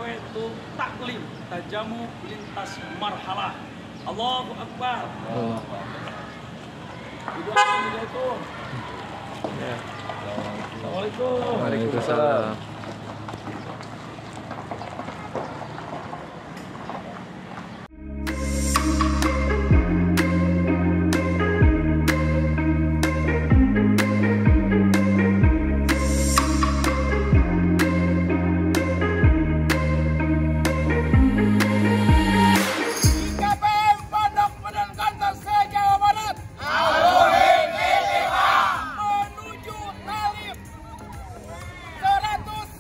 cewek itu taklim, tajamu lintas marhalah. Allahu Akbar. Assalamualaikum. Assalamualaikum. Waalaikumsalam. Menuju Talib 100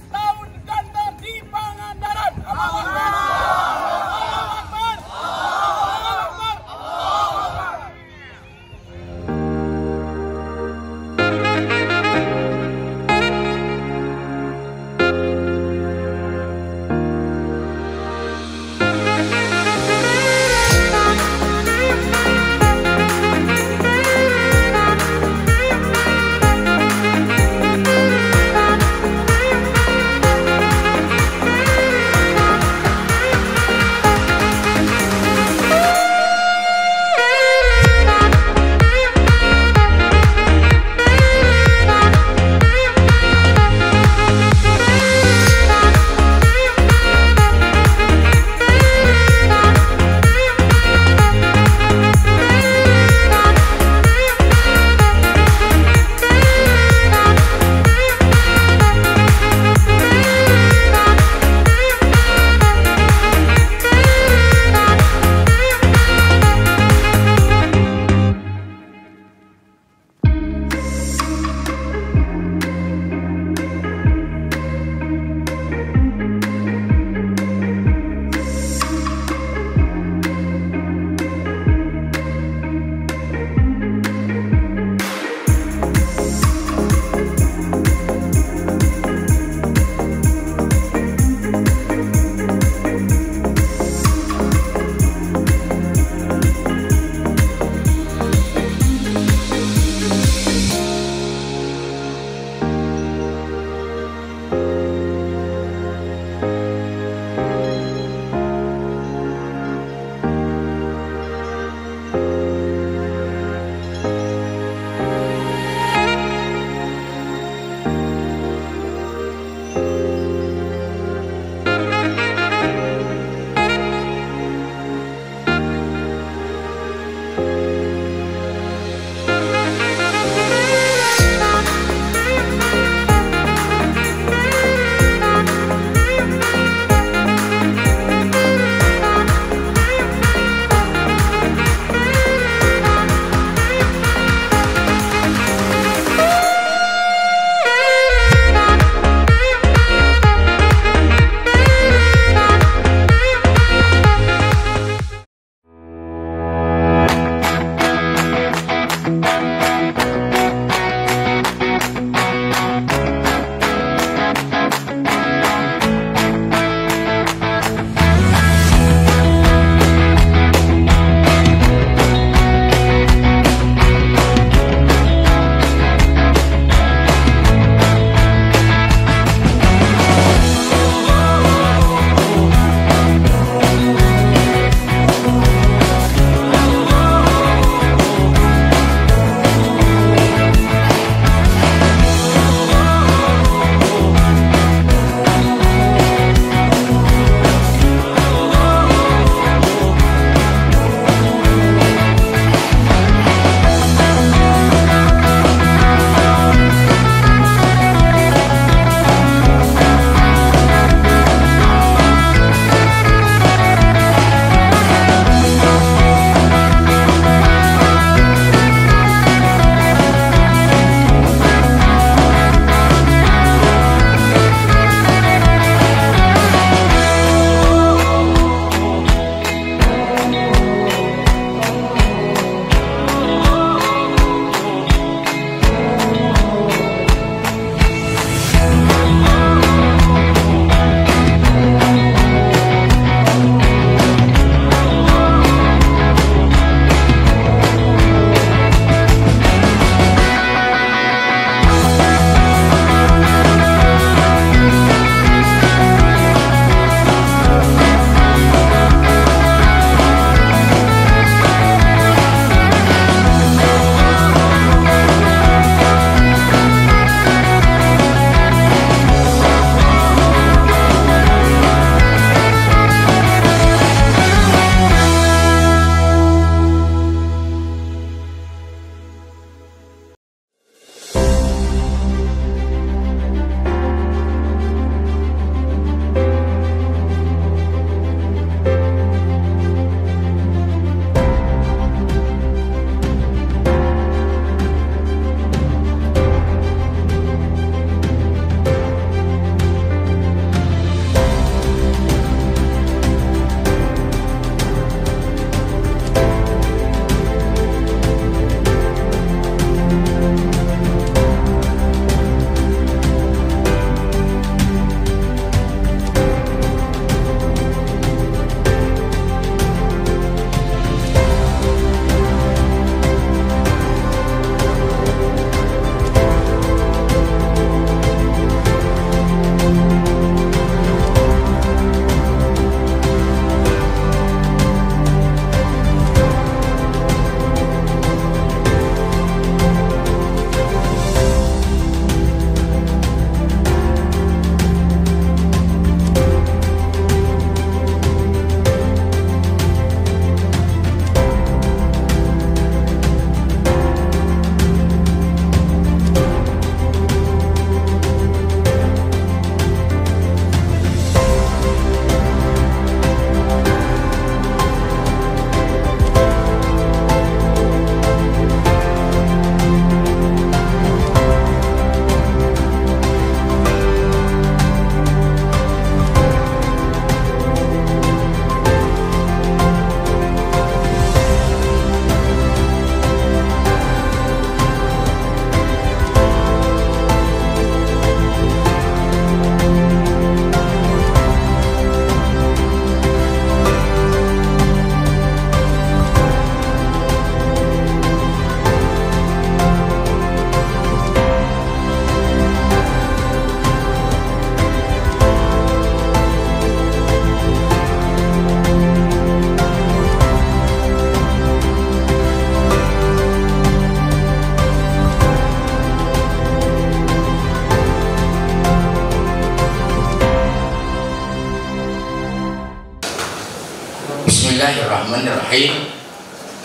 Bismillahirrahmanirrahim.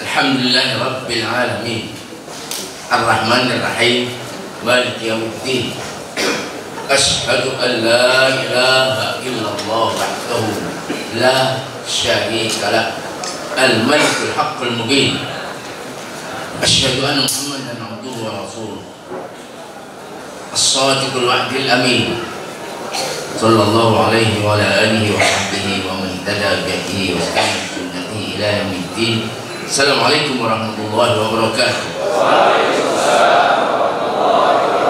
Alhamdulillahirabbil alamin. Arrahmanirrahim. Maliki yaumiddin. Asyhadu an la ilaha illallah wahdahu la syarika lah. Al-Malikul Haqqul Mubin. Asyhadu anna Muhammadan abduhu wa rasuluh. As-Sadiqul Wa'dil Amin. Sallallahu alaihi wa ala alihi wa sahbihi wa man ihtada bi wa istana sunnatihi ila yaumiddin. Assalamualaikum warahmatullahi wabarakatuh. Waalaikumsalam warahmatullahi wabarakatuh.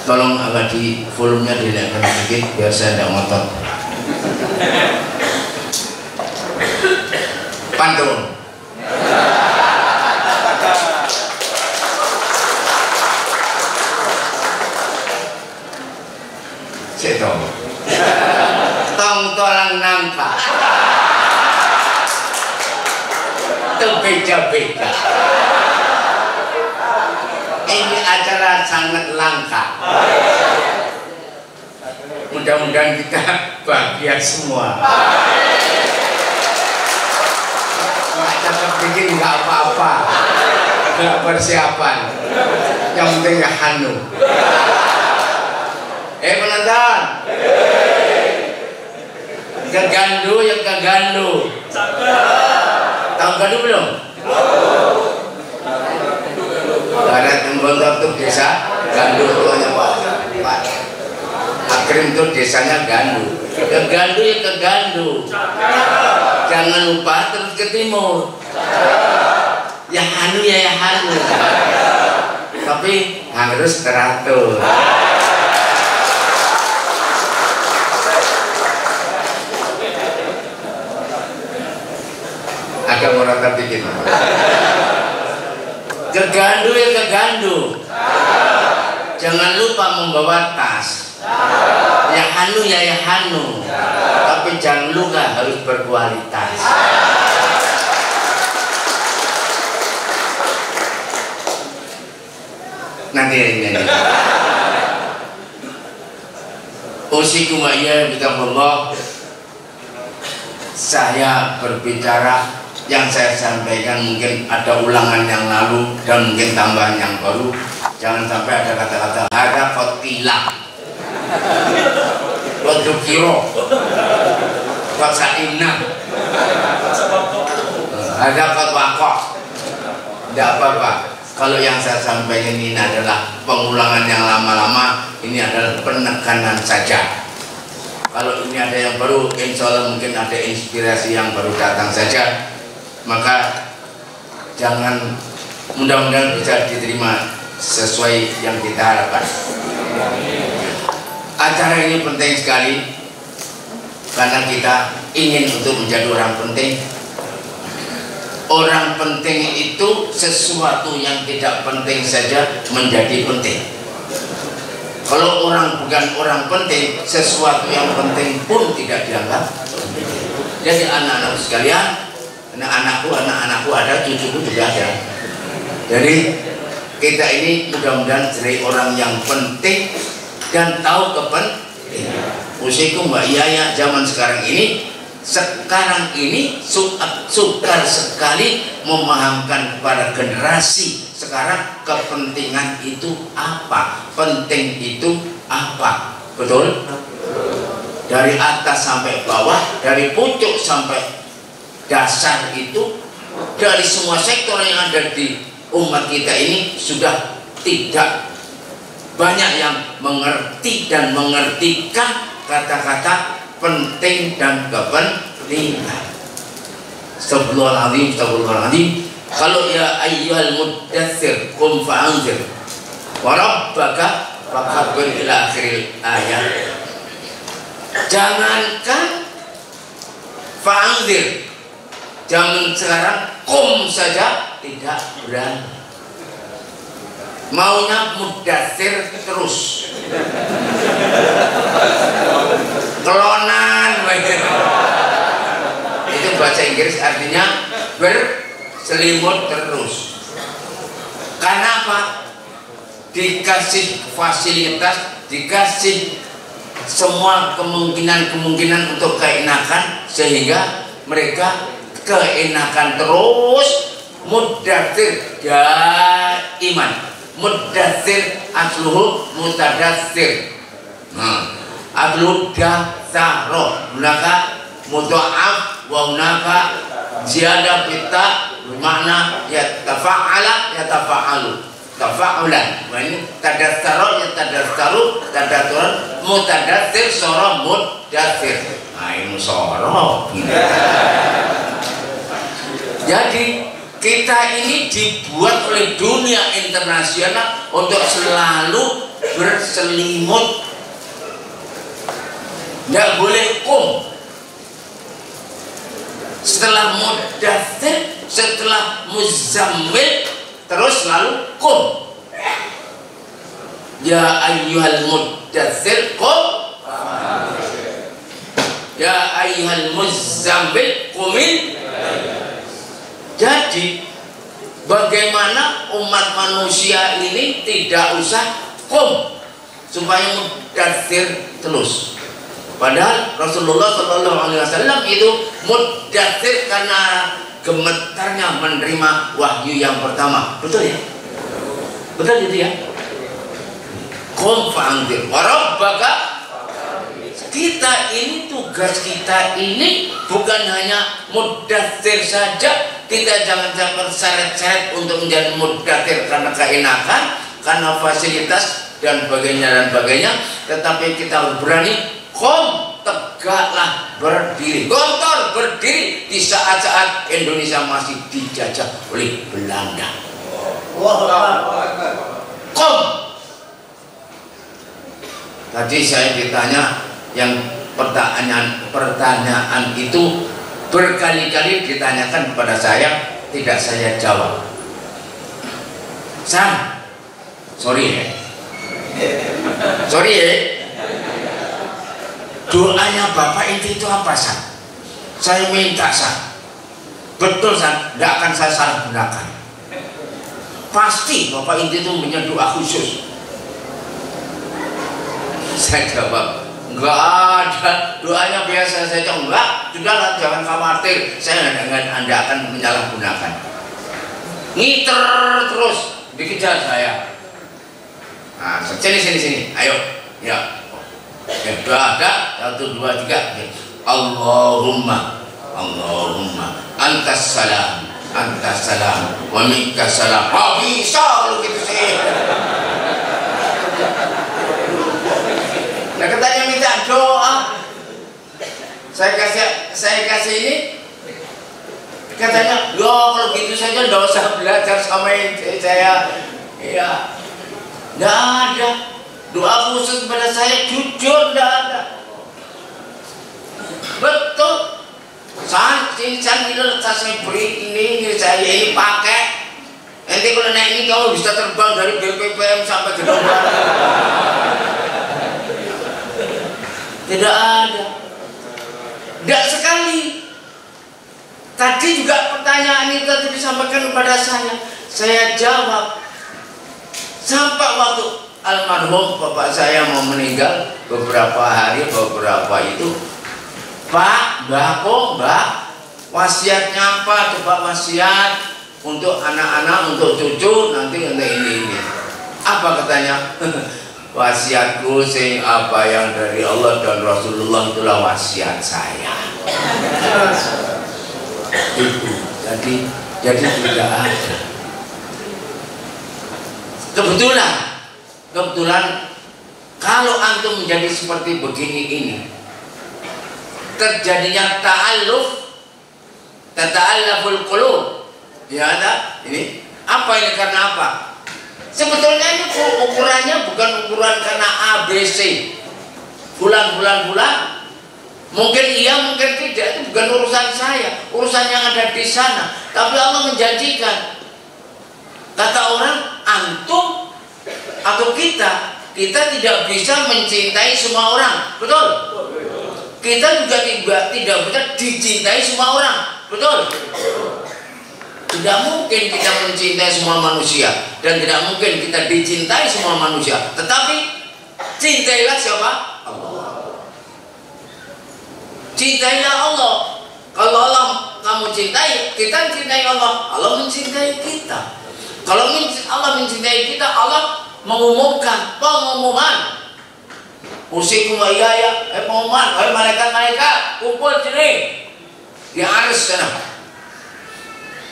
Tolong agak di volumenya dinaikkan sedikit biar saya tidak ngotot. Pantun. Ceto. Tong-tolang nangka. Terbeda-beda. Ini acara sangat langka. Mudah-mudahan kita bahagia semua. Cakap bikin nggak apa-apa, nggak persiapan. Yang penting ya hanu. Penonton, kegandu yang kegandu. Tahu gandu belum? Ada tempat tuh desa gandu itu hanya Pak Akrim tuh desanya gandu. Kegandu ya kegandu. Jangan lupa terus ke timur. Ya hanu ya hanu. Tapi harus teratur. Agak murah dikit. Kegandu ya kegandu. Jangan lupa membawa tas. Ya hanu ya hanu. Tapi jangan lupa harus berkualitas. Nanti ini. Usikum wa iyyakum bittaqwallah. Saya berbicara yang saya sampaikan mungkin ada ulangan yang lalu dan mungkin tambahan yang baru. Jangan sampai ada kata-kata ada kotilah, wadukiro, wasaina, ada kotwakok. Tidak apa-apa. Kalau yang saya sampaikan ini adalah pengulangan yang lama-lama, ini adalah penekanan saja. Kalau ini ada yang baru, insya Allah mungkin ada inspirasi yang baru datang saja. Maka jangan, mudah-mudahan bisa diterima sesuai yang kita harapkan. Acara ini penting sekali karena kita ingin untuk menjadi orang penting. Orang penting itu sesuatu yang tidak penting saja menjadi penting. Kalau orang bukan orang penting, sesuatu yang penting pun tidak dianggap. Jadi anak-anak sekalian, anak-anakku ada, cucuku juga ada. Jadi kita ini mudah-mudahan jadi orang yang penting dan tahu kepentingan. Usikum wa iyaya zaman sekarang ini sukar sekali memahamkan kepada generasi sekarang kepentingan itu apa, penting itu apa. Betul? Dari atas sampai bawah, dari pucuk sampai dasar itu, dari semua sektor yang ada di umat kita ini sudah tidak banyak yang mengerti dan mengertikan kata-kata penting dan kepentingan. Astagfirullahaladzim. Kalau ya ayyuhal muddatsir qum fa'anzir wa rabbaka fakabbir ila akhiril ayat. Jangankan fa'anzir, zaman sekarang qum saja tidak berani. Maunya muddatsir terus. Kelonan itu bahasa Inggris artinya berselimut terus. Karena apa? Dikasih fasilitas, dikasih semua kemungkinan untuk keenakan, sehingga mereka keenakan terus. Mudaththir iman, mudaththir asluhu mutadaththir. Asluhu datharo, hunaka mudha'af wa hunaka ziyadah pita bermakna yatafa'ala yatafa'alu tafa'ulan. Ini tadatharo yatadatharo tadathuran, mutadaththir soro mudaththir. Nah ini soro. Jadi kita ini dibuat oleh dunia internasional untuk selalu berselimut, tidak boleh setelah mudaththir, setelah muzammil, terus selalu ya ayyuhal mudaththir ya ayyuhal muzammil qumil. Jadi bagaimana umat manusia ini tidak usah supaya mudaththir terus. Padahal Rasulullah SAW itu mudaththir karena gemetarnya menerima wahyu yang pertama. Betul ya? Betul itu ya? Qum fa'anzir wa rabbaka. Kita ini, tugas kita ini bukan hanya mudaththir saja. Kita jangan terseret-seret untuk menjadi mudaththir karena keenakan, karena fasilitas dan sebagainya, tetapi kita harus berani tegaklah berdiri, gontor berdiri di saat-saat Indonesia masih dijajah oleh Belanda. Tadi saya ditanya, yang pertanyaan itu berkali-kali ditanyakan kepada saya, tidak saya jawab. Sorry ya. Doanya Bapak itu apa, San? Saya minta, San. Betul, San, tidak akan saya salah gunakan. Pasti Bapak itu punya doa khusus. Saya jawab, enggak ada, doanya biasa saja. Enggak, sudahlah, jangan khawatir, saya Anda akan menyalahgunakan. Ngiter terus, dikejar saya. Nah, sini, ayo, ya. Ada 1, 2, 3. Allahumma antas salam wa minkas salam. Bisa lu gitu sih. Nah, katanya minta doa, saya kasih ini, katanya kalau gitu saja nggak usah belajar sama saya. Ya, nggak ada doa khusus kepada saya, jujur nggak ada. Betul. Ini saya beri ini saya ini pakai. Nanti kalau naik ini kamu bisa terbang dari BPPM sampai Gedung Barat. Tidak ada. Tidak sekali. Tadi juga pertanyaan itu tadi disampaikan kepada saya jawab. Sampai waktu almarhum bapak saya mau meninggal beberapa hari, itu, Pak, Mbak, wasiatnya apa? Coba wasiat untuk anak-anak, untuk cucu, nanti ini. Apa katanya? Wasiatku sing apa yang dari Allah dan Rasulullah itulah wasiat saya. Itu jadi tidak ada. Kebetulan kalau antum menjadi seperti begini ini, terjadinya tata'allaful qulub. Ya ada ini. Apa ini karena apa? Sebetulnya ini ukurannya bukan ukuran karena ABC. Bulan. Mungkin iya, mungkin tidak. Itu bukan urusan saya. Urusan yang ada di sana. Tapi Allah menjanjikan. Kata orang, antum atau kita tidak bisa mencintai semua orang. Betul? Kita juga tidak bisa dicintai semua orang. Betul? Tidak mungkin kita mencintai semua manusia, dan tidak mungkin kita dicintai semua manusia. Tetapi cintailah siapa? Allah. Cintailah Allah. Kalau Allah kamu cintai, kita cintai Allah. Allah mencintai kita. Kalau Allah mencintai kita, Allah mengumumkan pengumuman. Usikum wa iyaya, pengumuman, malaikat-malaikat kumpul sini di arsy sana.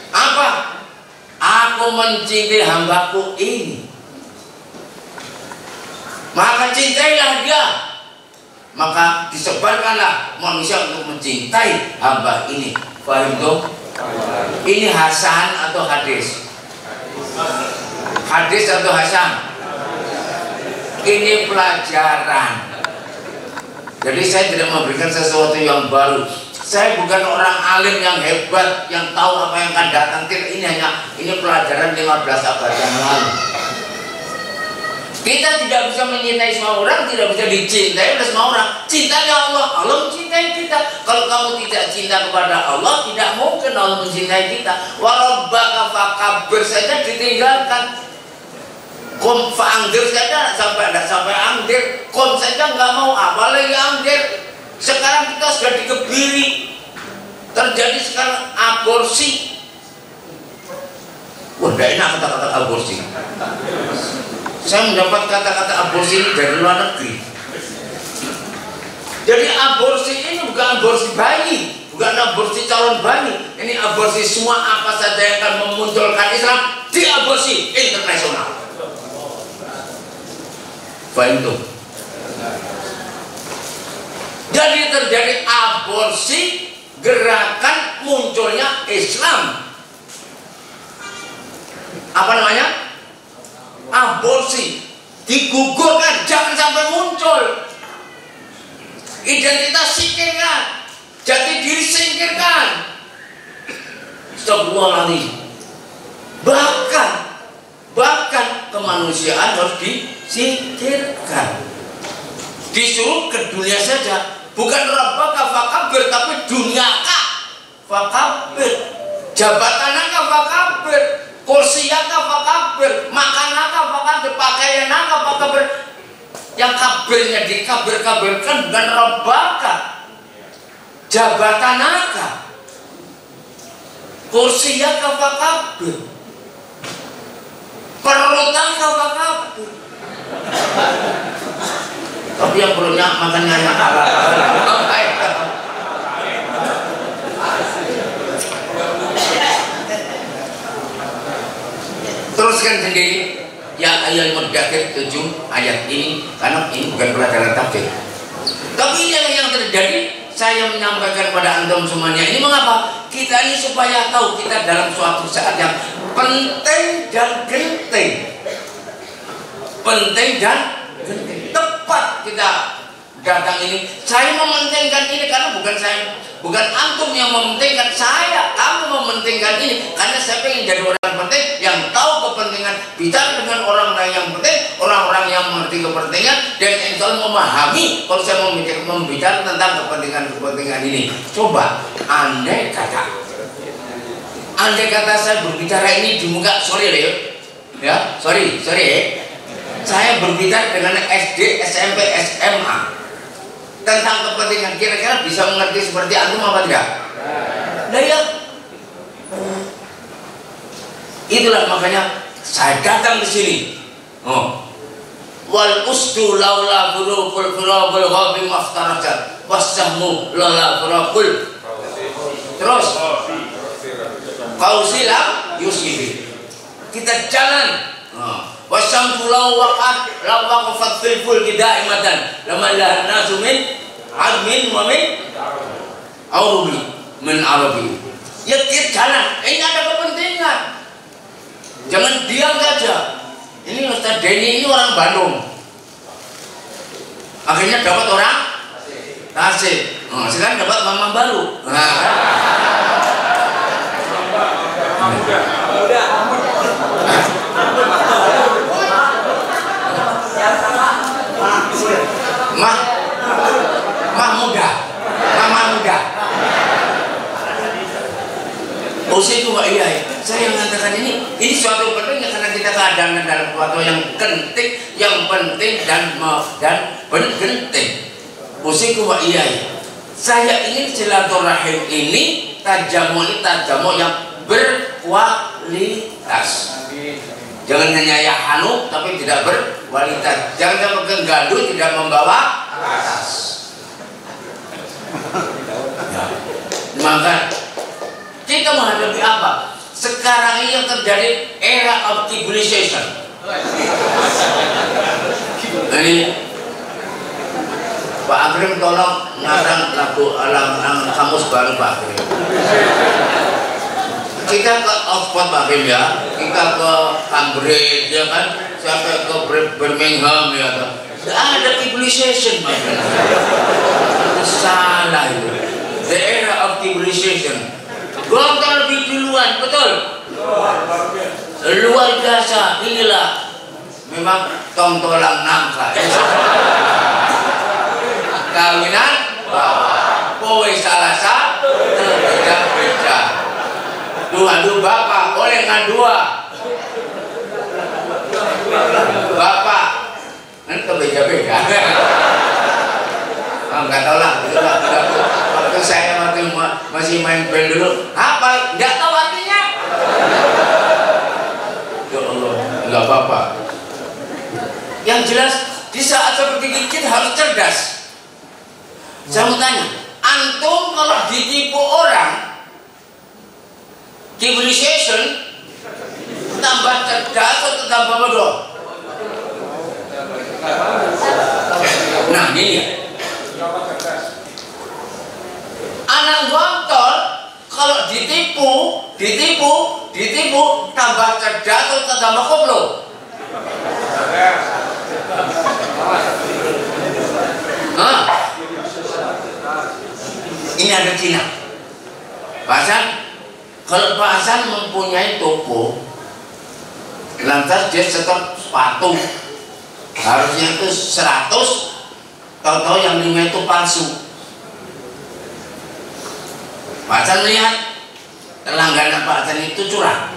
Apa? Aku mencintai hambaku ini. Maka cintailah dia. Maka disebarkanlah manusia untuk mencintai hamba ini. Paham tuh? Ini hasan atau hadis? Hadis atau hasan? Ini pelajaran. Jadi saya tidak memberikan sesuatu yang baru. Saya bukan orang alim yang hebat yang tahu apa yang akan datang. Ini pelajaran 15 abad yang lalu. Kita tidak bisa mencintai semua orang, tidak bisa dicintai oleh semua orang. Cintanya Allah, Allah mencintai kita. Kalau kamu tidak cinta kepada Allah, tidak mungkin Allah mencintai kita. Walau baka fakabir saja ditinggalkan. Kom fa'angdir saja sampai angdir. Kom saja nggak mau, apalagi angdir. Sekarang kita sudah dikebiri. Terjadi sekarang aborsi. Wah, tidak enak kata-kata aborsi. Saya mendapat kata-kata aborsi ini dari luar negeri. Jadi aborsi ini bukan aborsi bayi, bukan aborsi calon bayi. Ini aborsi semua apa saja yang akan memunculkan Islam di aborsi internasional. Faham tuh? Jadi terjadi aborsi, gerakan munculnya Islam. Apa namanya? Aborsi, digugurkan, jangan sampai muncul. Identitas singkirkan, jati diri singkirkan. Astagfirullahaladzim. Bahkan kemanusiaan harus disingkirkan. Disuruh ke dunia saja, bukan rabbaka fakabir, tapi dunyaka fakabir, jabatanaka fakabir, kursiyaka fakabir, makanaka fakabir, pakaianaka fakabir. Yang kabirnya dikabir-kabirkan bukan rabbaka, jabatanaka, kursiyaka fakabir, perutaka fakabir. Tapi yang perutnya makannya yang halal. Teruskan sendiri ya ayat Mudaththir 7 ayat ini, karena ini bukan pelajaran tafsir. Tapi ini yang terjadi, saya menyampaikan pada antum semuanya ini mengapa? Kita ini supaya tahu kita dalam suatu saat yang penting dan genting. Penting dan genting. Tepat kita datang ini. Saya mementingkan ini karena bukan antum yang mementingkan saya, kamu mementingkan ini karena saya ingin jadi orang penting yang tahu kepentingan, bicara dengan orang-orang yang penting, orang-orang yang mengerti kepentingan dan insya Allah memahami kalau saya membicara tentang kepentingan ini. Coba andai kata saya berbicara ini di muka, sorry saya berbicara dengan SD, SMP, SMA tentang kepentingan, kira-kira bisa mengerti seperti antum apa tidak? Nah ya, itulah makanya saya datang ke sini. Wal usdu laula furuful furabul ghabi maftarajat wasahmu laula furabul. Terus kausilam yusibi. Kita jalan. Wasyamsu law waqat law waqafat fil fulki daimatan lama la nasu min admin wa min min arabi. Ya kita jalan, ini ada kepentingan. Jangan diam saja. Ini Ustaz Denny ini orang Bandung. Akhirnya dapat orang Tasik. Sekarang dapat mama baru. Mama muda. Usiku wa iyai. Saya mengatakan ini suatu penting karena kita keadaan dalam suatu yang penting dan genting. Usiku wa iyai. Saya ingin silaturahim ini, tajamu ini tajamu yang berkualitas. Jangan hanya ya hanu tapi tidak berkualitas. Jangan sampai gaduh tidak membawa atas. Ya. Maka kita menghadapi apa? Sekarang ini yang terjadi era of civilization. Ini Pak Agrim tolong ngarang lagu alam kamus baru Pak Agrim. Kita ke Oxford Pak Agrim ya, kita ke Cambridge ya kan, sampai ke Birmingham ya kan. Ada civilization Pak Agrim. Salah itu. The era of civilization. Gontor lebih duluan, betul? Luar biasa. Inilah memang tontolang nangka. Kawinan kowe salah satu beda-beda. Aduh bapak boleh ngadua. Bapak nanti beda-beda. Enggak tahu lah. Waktu saya masih main band dulu, apa? Enggak tahu artinya. Ya Allah, enggak apa-apa. Yang jelas di saat seperti ini kita harus cerdas. Saya mau tanya, antum kalau ditipu orang, civilization tambah cerdas atau tambah bodoh? Nah ini ya. Anak gontor kalau ditipu tambah cerdas atau tambah koplo? Hah? Ini ada Cina. Pak Hasan, kalau Pak Hasan mempunyai toko, lantas dia setor sepatu, harusnya itu 100, tahu-tahu yang 5 itu palsu. Pak Hasan melihat langganan Pak Hasan itu curang.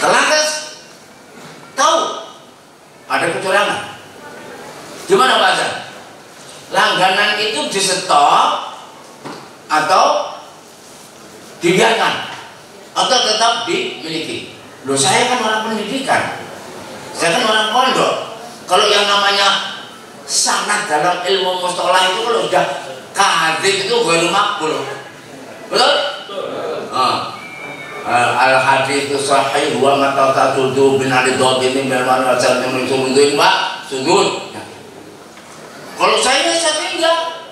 Lantas tahu ada kecurangan. Gimana Pak Hasan? Langganan itu di stop atau dibiarkan atau tetap dimiliki? Loh saya kan orang pendidikan, saya kan orang pondok. Kalau yang namanya sanad dalam ilmu mustalah itu kalau sudah kadzib itu ghairu maqbul. Betul? Al hadits sahih wa mata tatudu bin al-dhabin min al-wasal min sudud Pak sudud. Kalau saya tinggal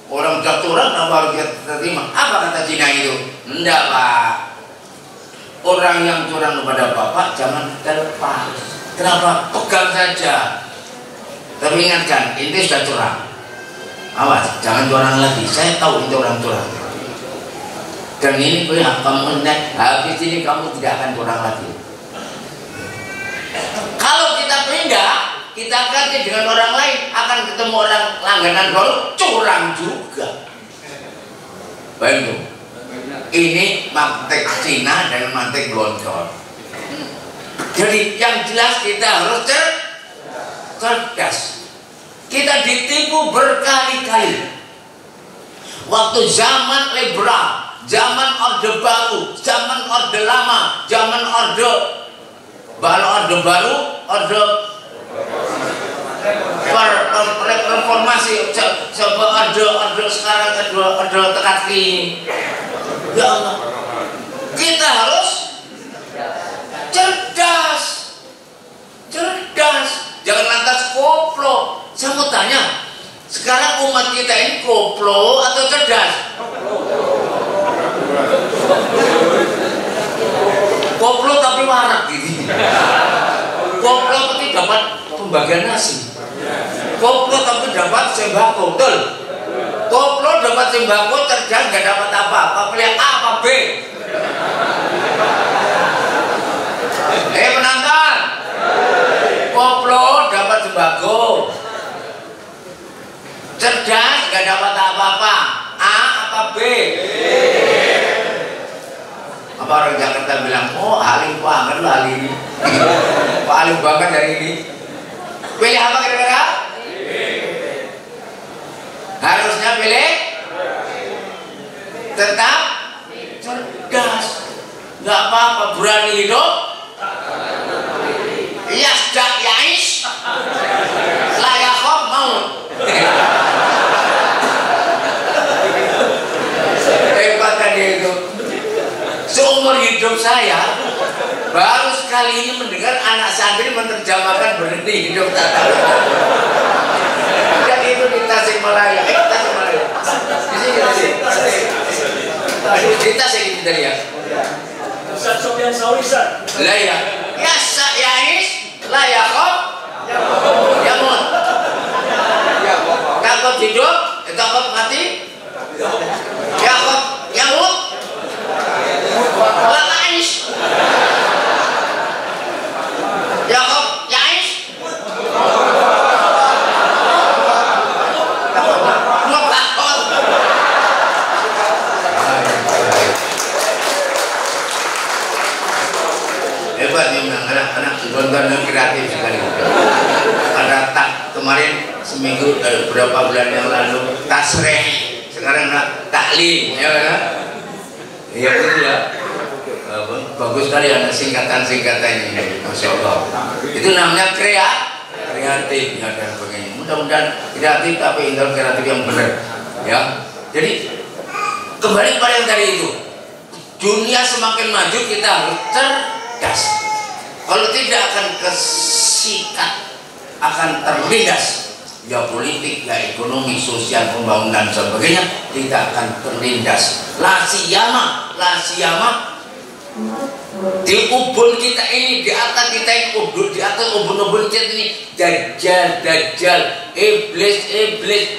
orang sudah curang kenapa harus terima? Apa kata Cina itu? Enggak Pak, orang yang curang kepada Bapak jangan terlepas. Kenapa? Pegang saja. Tapi ingatkan, ini sudah curang. Awas, jangan curang lagi. Saya tahu itu orang curang. Dan ini kamu habis ini kamu tidak akan curang lagi. Kalau kita pindah, kita ganti dengan orang lain, akan ketemu orang langganan baru curang juga. Baik, ini mantek Cina dan mantek Gontor. Jadi yang jelas kita harus cerdas. Kita ditipu berkali-kali. Waktu zaman liberal, zaman orde baru, zaman orde lama, zaman orde baru, orde reformasi, coba orde sekarang kedua orde tekati. Ya Allah, kita harus cerdas, jangan lantas koplo. Saya mau tanya, sekarang umat kita ini koplo atau cerdas? Koplo tapi warak gitu. Koplo tapi dapat pembagian nasi. Koplo tapi dapat sembako, betul? Koplo dapat sembako, cerdas nggak dapat apa-apa. Pilih A apa B? Penonton, koplo dapat sembako, cerdas nggak dapat apa-apa. A apa B? Apa orang Jakarta bilang, oh alim banget lo hari ini. Pak alim banget hari ini. Pilih apa kira-kira? Harusnya pilih hidup yasdak yaish la yakhaf maut. Hebat kan dia itu. Seumur hidup saya baru sekali ini mendengar anak santri menerjemahkan berhenti hidup tak tahu. Dan itu di Tasikmalaya. Tasikmalaya. Di Tasik itu tadi ya. Ustaz Sofyan Sauri, Ustaz. Lah ya. Ya yais la yakhaf yamut. Takut hidup, takut mati. Yakhaf yamut. La aish. Yakhaf yaish. Hebat memang anak-anak benar-benar kreatif sekali. Ada tak kemarin seminggu beberapa bulan yang lalu tasreh, sekarang taklim, ya kan? Iya betul ya. Bagus sekali anak singkatan-singkatan ini, masya Allah. Itu namanya kreatif ya dan sebagainya. Mudah-mudahan kreatif tapi kreatif yang benar, ya. Jadi kembali pada yang tadi itu, dunia semakin maju kita harus cerdas. Kalau tidak akan kesikat, akan terlindas. Ya politik, ya ekonomi, sosial, pembangunan dan sebagainya tidak akan terlindas. La siyama di ubun kita ini, di atas kita ini, di atas ubun-ubun kita ini, dajjal, iblis,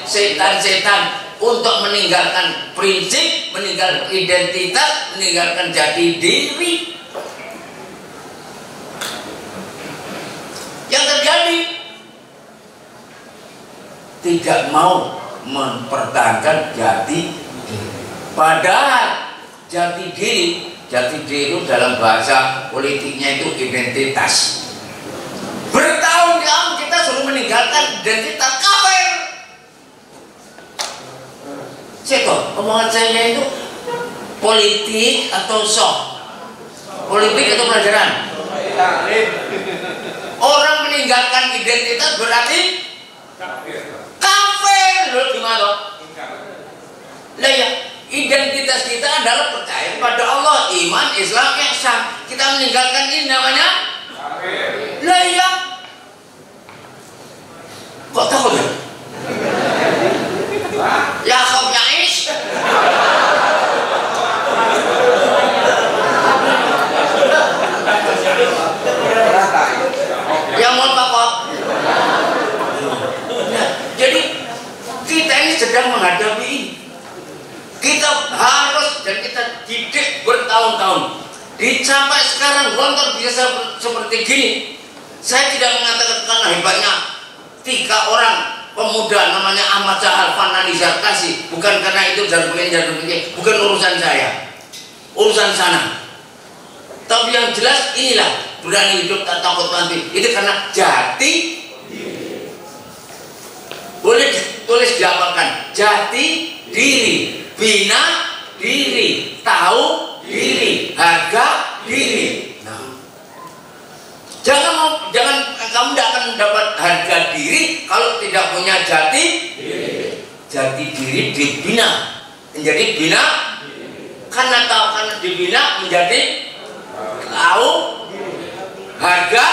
setan untuk meninggalkan prinsip, meninggalkan identitas, meninggalkan jati diri. Yang terjadi tidak mau mempertahankan jati diri. Padahal jati diri itu dalam bahasa politiknya itu identitas. Bertahun-tahun kita suruh meninggalkan identitas kafir. Ceko, omongan saya itu politik atau sok? Politik atau pelajaran? Orang meninggalkan identitas berarti kafir. Loh gimana? Lah ya, identitas kita adalah percaya pada Allah, iman, Islam, ihsan. Kita meninggalkan ini namanya kafir. Lah ya. Kok tahu ya? Ya kau yaish. Yang mau pakok. Jadi kita ini sedang menghadapi ini. Kita harus dan kita didik bertahun-tahun. Sampai sekarang gontor biasa seperti gini. Saya tidak mengatakan karena hebatnya 3 orang pemuda namanya Ahmad Sahal Fanani Zarkasi. Bukan karena itu dan begini, bukan urusan saya, urusan sana. Tapi yang jelas inilah berani hidup tak takut mati. Itu karena jati diri. Boleh tulis dihafalkan. Jati diri, bina diri, tahu diri, harga diri. Nah, jangan kamu tidak akan mendapat harga diri kalau tidak punya jati diri. Jati diri dibina menjadi bina, karena tahu, karena dibina menjadi tahu, harga,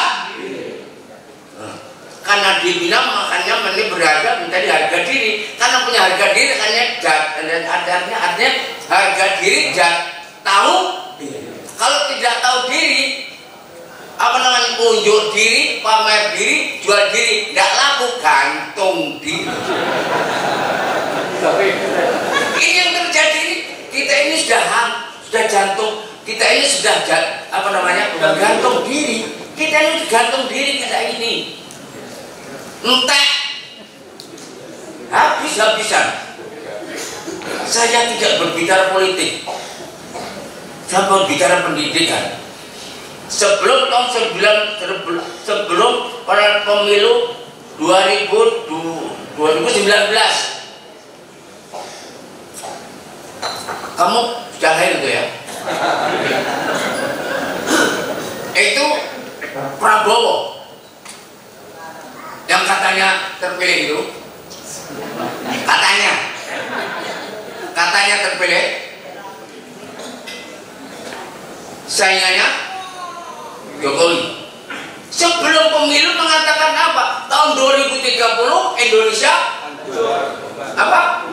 karena dibina makanya menjadi berharga menjadi harga diri. Karena punya harga diri artinya harga diri tahu. Kalau tidak tahu diri, apa namanya, unjuk diri, pamer diri, jual diri, tidak laku, gantung diri. Ini yang terjadi. Kita ini sudah jantung. Kita ini sudah apa namanya, gantung diri. Kita ini gantung diri kita ini. Entek habis-habisan. Saya tidak berbicara politik. Saya berbicara pendidikan. Sebelum tahun sebelum pada pemilu 2019, kamu sudah lahir itu ya? Prabowo yang katanya terpilih itu, katanya terpilih, saingannya Jokowi. Sebelum pemilu mengatakan apa? Tahun 2030 Indonesia apa?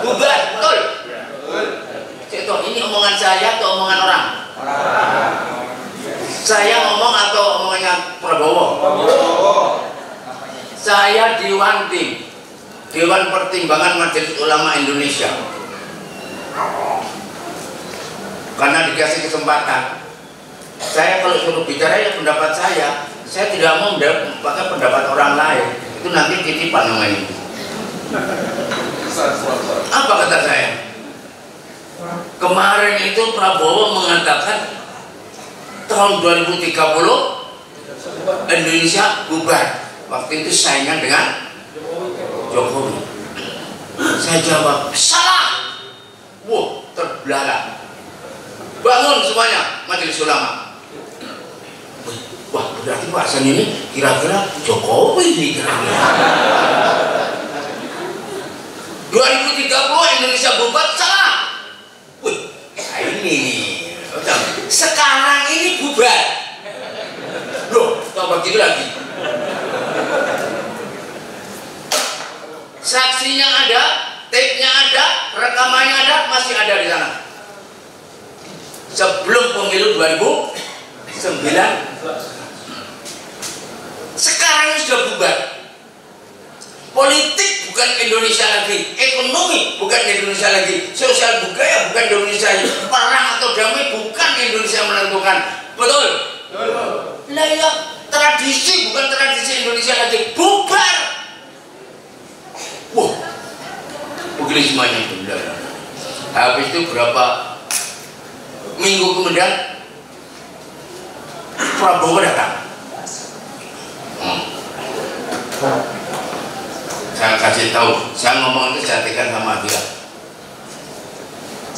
Bubar, betul? Itu ini omongan saya atau omongan orang? Saya ngomong atau omongannya Prabowo? Saya Dewan Pertimbangan Majelis Ulama Indonesia. Karena dikasih kesempatan, saya kalau suruh bicara ya pendapat saya tidak mau pakai pendapat orang lain. Itu nanti titipan namanya. Apa kata saya? Kemarin itu Prabowo mengatakan tahun 2030 Indonesia bubar. Waktu itu saingan dengan Jokowi. Saya jawab, salah. Wah, terbelalak. Bangun semuanya Majelis Ulama. Wah, berarti bahasan ini kira-kira Jokowi nih kira-kira. 2030 Indonesia bubar, salah. Wih, ini sekarang ini bubar. Loh, tak begitu lagi. Saksinya ada, tape-nya ada, rekamannya ada, masih ada di sana. Sebelum pemilu 2009, sekarang sudah bubar. Politik bukan Indonesia lagi, ekonomi bukan Indonesia lagi, sosial budaya bukan Indonesia lagi, perang atau damai bukan Indonesia menentukan. Betul? Lah ya, tradisi bukan tradisi Indonesia lagi, bubar. Wah, begini semuanya benar. Habis itu berapa minggu kemudian Prabowo datang. Saya kasih tahu, saya ngomong itu saya tekan sama dia.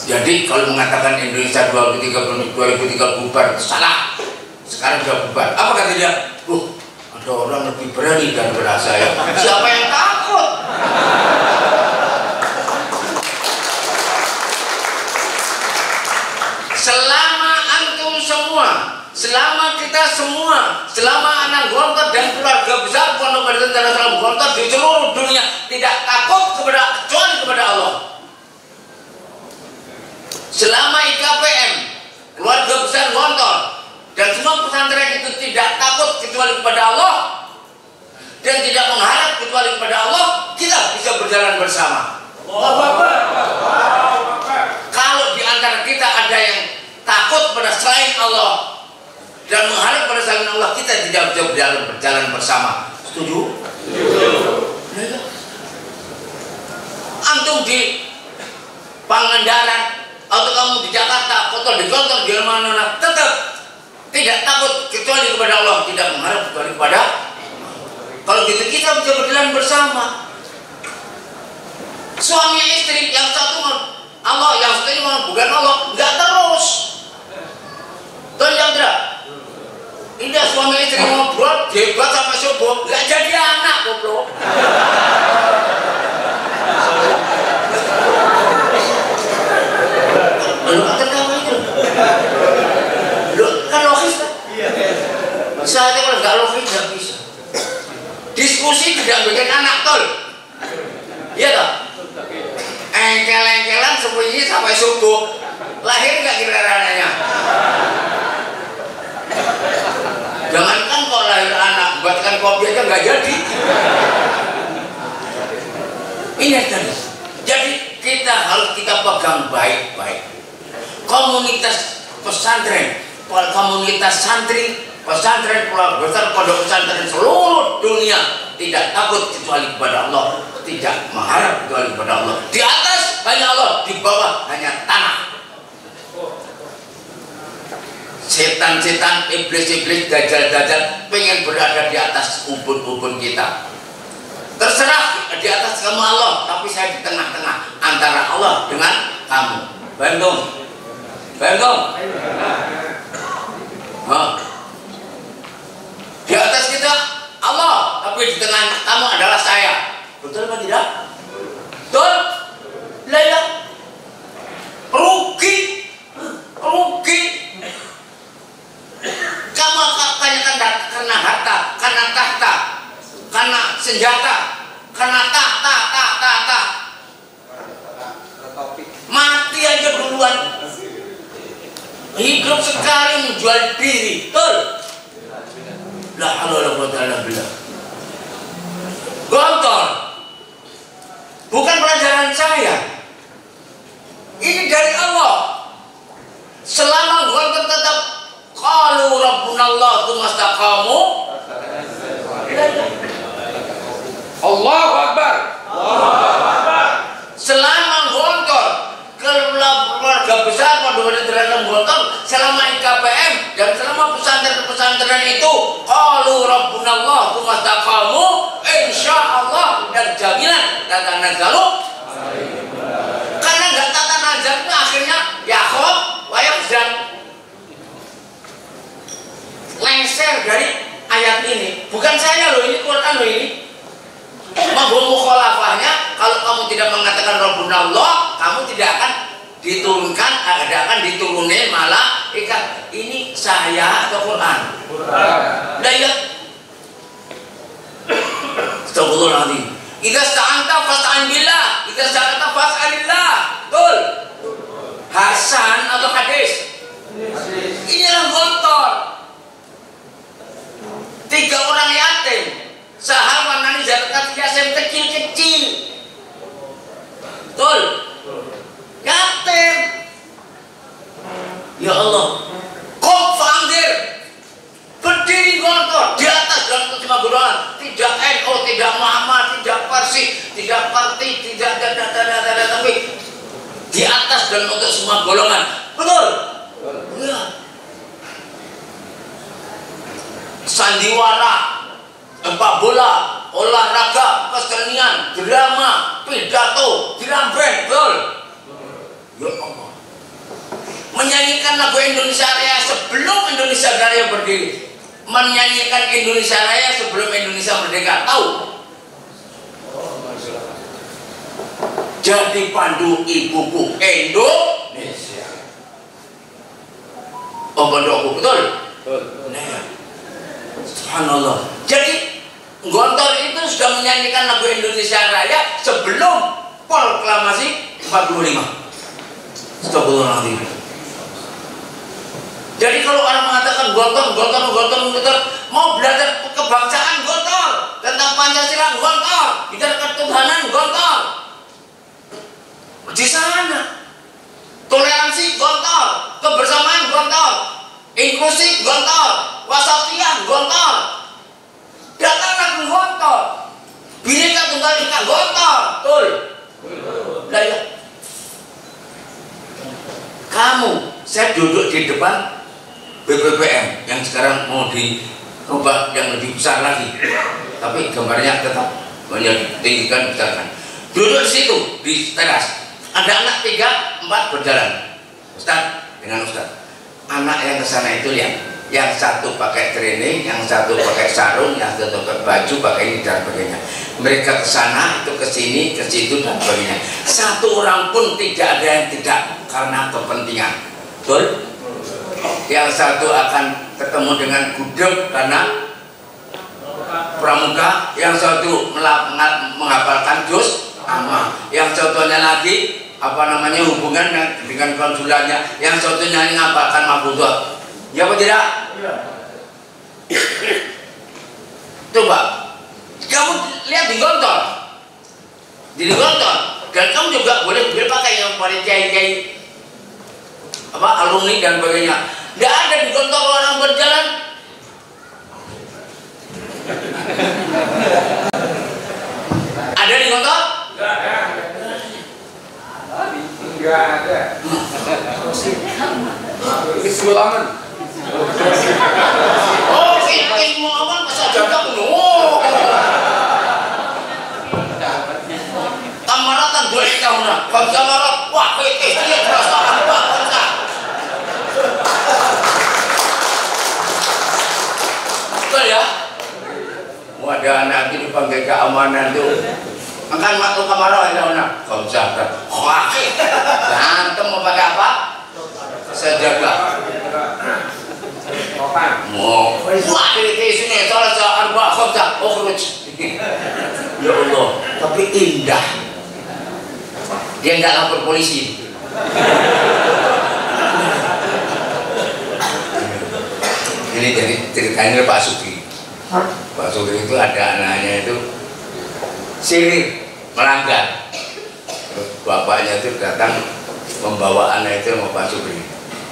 Jadi kalau mengatakan Indonesia 2030 bubar, salah. Sekarang sudah bubar. Apa kata dia? Ada orang lebih berani daripada saya. Siapa yang takut? Selama antum semua, selama kita semua, selama anak Gontor dan keluarga besar Pondok Pesantren Darussalam Gontor di seluruh dunia tidak takut kecuali kepada Allah. Selama IKPM, keluarga besar Gontor dan semua pesantren itu tidak takut kecuali kepada Allah dan tidak mengharap kecuali kepada Allah, kita bisa berjalan bersama. Kalau di antara kita ada yang takut pada selain Allah dan mengharap pada selain Allah, kita tidak bisa berjalan bersama. Setuju? Antum di Pangandaran atau kamu di Jakarta, foto di kantor di mana-mana, tetap tidak takut kecuali kepada Allah, tidak mengharap kecuali kepada. Kalau gitu kita bisa berjalan bersama. Suami istri yang satu Allah, yang satu bukan Allah, nggak terus. Tuh yang tidak. Indah suami istri ngobrol, debat sampai subuh, nggak jadi anak, goblok. Lu tertawa itu. Lu kan logis kan? Saya kalau nggak logis nggak bisa. Diskusi tidak bikin anak tol. Iya toh? Engkel-engkelan sembunyi sampai subuh. Lahir nggak kira-kira anaknya? Jangankan kok lahir anak, buatkan kopi aja nggak jadi. Ini tadi. Jadi kita harus kita pegang baik-baik. Komunitas pesantren, komunitas santri, pesantren, keluarga besar, pondok pesantren seluruh dunia tidak takut kecuali kepada Allah, tidak mengharap kecuali kepada Allah. Di atas hanya Allah, di bawah hanya tanah. Setan-setan, iblis-iblis, dajjal-dajjal pengen berada di atas ubun-ubun kita. Terserah di atas kamu Allah, tapi saya di tengah-tengah antara Allah dengan kamu. Bandung. tapi di tengah kamu adalah saya. Betul apa tidak? Betul? Lah ya. Rugi. Kamu akan karena harta, karena tahta, karena senjata, karena tahta. Mati aja duluan. Hidup sekali menjual diri. Betul? La haula wala quwwata illa billah. Gontor. Bukan pelajaran saya. Ini dari Allah. Selama gontor tetap qalu rabbunallah tsumastaqamu. Allahu Akbar. Selama gontor keluarga besar Pondok Pesantren Gontor, selama IKPM dan selama pesantren-pesantren itu qalu rabbunallah tsumastaqamu, insyaallah dan jaminan tata nazalu. Karena enggak tata nazar itu akhirnya yakhab wa yakhzan. Lengser dari ayat ini. Bukan saya loh, ini Quran loh ini. Mafhum mukhalafahnya, kalau kamu tidak mengatakan rabbunallah, kamu tidak akan diturunkan, akan diturunin malaikat. Ini saya atau Quran? Lah ya. Astagfirullahaladzim. Idza sta'anta fasta'in billah, idza sta'anta fas'alillah. Betul? Hasan atau hadis? Inilah Gontor. 3 orang yatim, sahabat nani zakat yatim kecil-kecil. Betul? Yatim. Ya Allah, kau fangir berdiri Gontor di atas dan terima golongan, tidak NU, tidak Muhammad, tidak Parsi, tidak parti, tidak tapi di atas dan untuk semua golongan. Betul? Ya. Sandiwara, sepak bola, olahraga, kesenian, drama, pidato, drum band, betul? Ya Allah. Menyanyikan lagu Indonesia Raya sebelum Indonesia Raya berdiri. Menyanyikan Indonesia Raya sebelum Indonesia merdeka. Tahu? Jadi pandu ibuku Indonesia. Oh, pandu betul? Betul. Nah, subhanallah. Jadi Gontor itu sudah menyanyikan lagu Indonesia Raya sebelum proklamasi 45. Astagfirullahaladzim. Jadi kalau orang mengatakan Gontor, mau belajar kebangsaan Gontor, tentang Pancasila Gontor, bicara ketuhanan Gontor, di sana toleransi Gontor, kebersamaan Gontor, inklusi Gontor, wasatiyah Gontor, datanglah ke Gontor, Bhinneka Tunggal Ika Gontor, betul? Lah ya. Kamu, saya duduk di depan BPPM yang sekarang mau dirubah yang lebih besar lagi, tapi gambarnya tetap tinggikan, besarkan. Duduk di situ di teras, ada anak 3, 4 berjalan, Ustaz dengan Ustaz. Anak yang kesana itu lihat, yang satu pakai training, yang satu pakai sarung, yang satu pakai baju, pakai ini dan sebagainya. Mereka kesana, itu kesini, ke situ dan sebagainya. Satu orang pun tidak ada yang tidak karena kepentingan. Betul? Yang satu akan ketemu dengan gudeg karena pramuka, yang satu menghafalkan juz amma, yang satunya lagi hubungan dengan konsulatnya, yang satunya menghafalkan mahfuzat. Ya apa tidak? Ya. Coba kamu lihat di Gontor, dan kamu juga boleh pakai yang paling kiai alumni dan sebagainya. Tidak ada di Gontor orang berjalan. Ada di Gontor? Enggak ada. Islaman. Oh, Islaman masa juga penuh. Tamaratan 2 tahun lah. Tamaratan, wah, istrinya perasaan banget. Betul ya? Ada anak ini pakai keamanan tuh. Makan waktu kamar ada anak. Komsah kan. Wah, berantem mau pakai apa? Sejaga. Mau. Wah, ini sini salah arba komsah. Oh, ya Allah, tapi indah. Dia nggak lapor polisi. Ini jadi ceritanya Pak Sugri. Pak Sugri itu ada anaknya itu sirik melanggar. Bapaknya itu datang membawa anak itu sama Pak Sugri.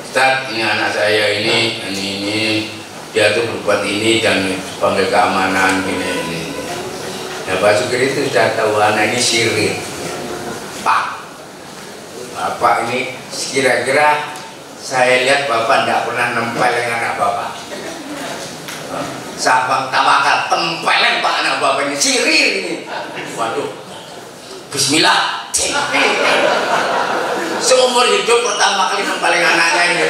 Ustaz, ini anak saya ini dia tuh berbuat ini dan panggil keamanan ini. Nah, Pak Sugri itu sudah tahu anak ini sirik. Pak, Bapak ini kira-kira saya lihat Bapak tidak pernah nempelin anak Bapak. Sabang tawakal tempelin Pak anak Bapak ini sirik ini. Waduh, Bismillah. Seumur hidup pertama kali nempelin anaknya ini.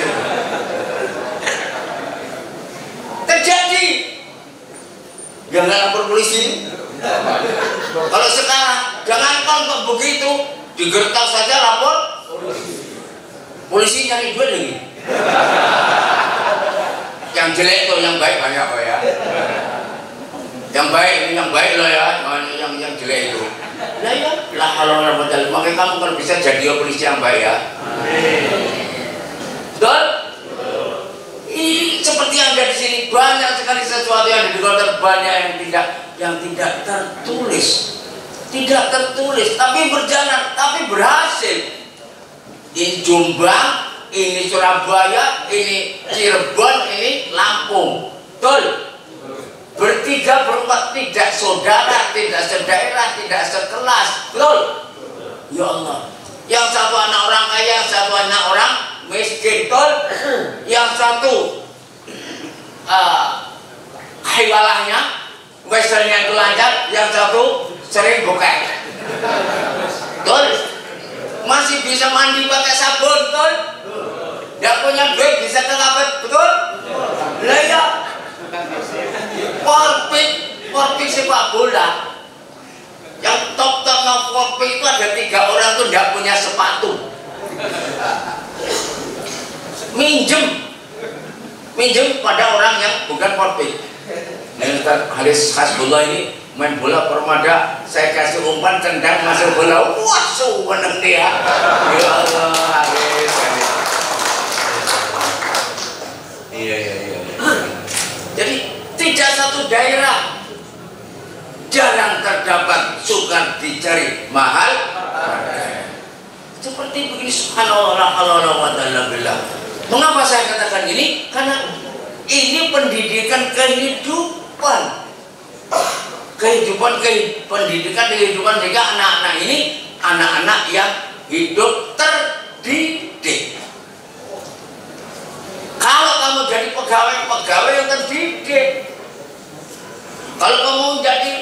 Terjadi. Ya nggak lapor polisi. Kalau sekarang jangankan kok begitu, digertak saja lapor polisi nyari duit lagi. Yang jelek tuh, yang baik banyak kok ya. Yang baik ini yang baik loh ya, yang jelek itu. Nah ya, lah kalau orang modal, makanya kamu kalau bisa jadi polisi yang baik ya. Betul? Ini seperti yang ada di sini, banyak sekali sesuatu yang di luar, banyak yang tidak tertulis, tapi berjalan, tapi berhasil. Ini Jombang, ini Surabaya, ini Cirebon, ini Lampung. Betul? Bertiga berempat, tidak saudara, tidak sedaerah, tidak sekelas. Betul? Ya Allah. Yang satu anak orang kaya, yang satu anak orang miskin. Betul? Yang satu hiwalahnya westernya itu lancar, yang satu sering bokeh. Betul? Masih bisa mandi pakai sabun. Betul? Tidak punya duit bisa ke labet. Betul? Lah ya, Forpik sepak bola yang top-top Forpik itu ada 3 orang tuh tidak punya sepatu. Minjem pada orang yang bukan Forpik. Nah, Ustaz Haris Hasbullah ini main bola Permada, saya kasih umpan tendang masuk bola, wah menang dia. Ya Allah, Haris. Iya. Jadi tidak satu daerah jarang terdapat sukar dicari mahal. Seperti begini, subhanallah wa ta'ala billah. Mengapa saya katakan ini? Karena ini pendidikan kehidupan. Pendidikan kehidupan sehingga anak-anak ini anak-anak yang hidup terdidik. Kalau kamu jadi pegawai yang terdidik, kalau kamu menjadi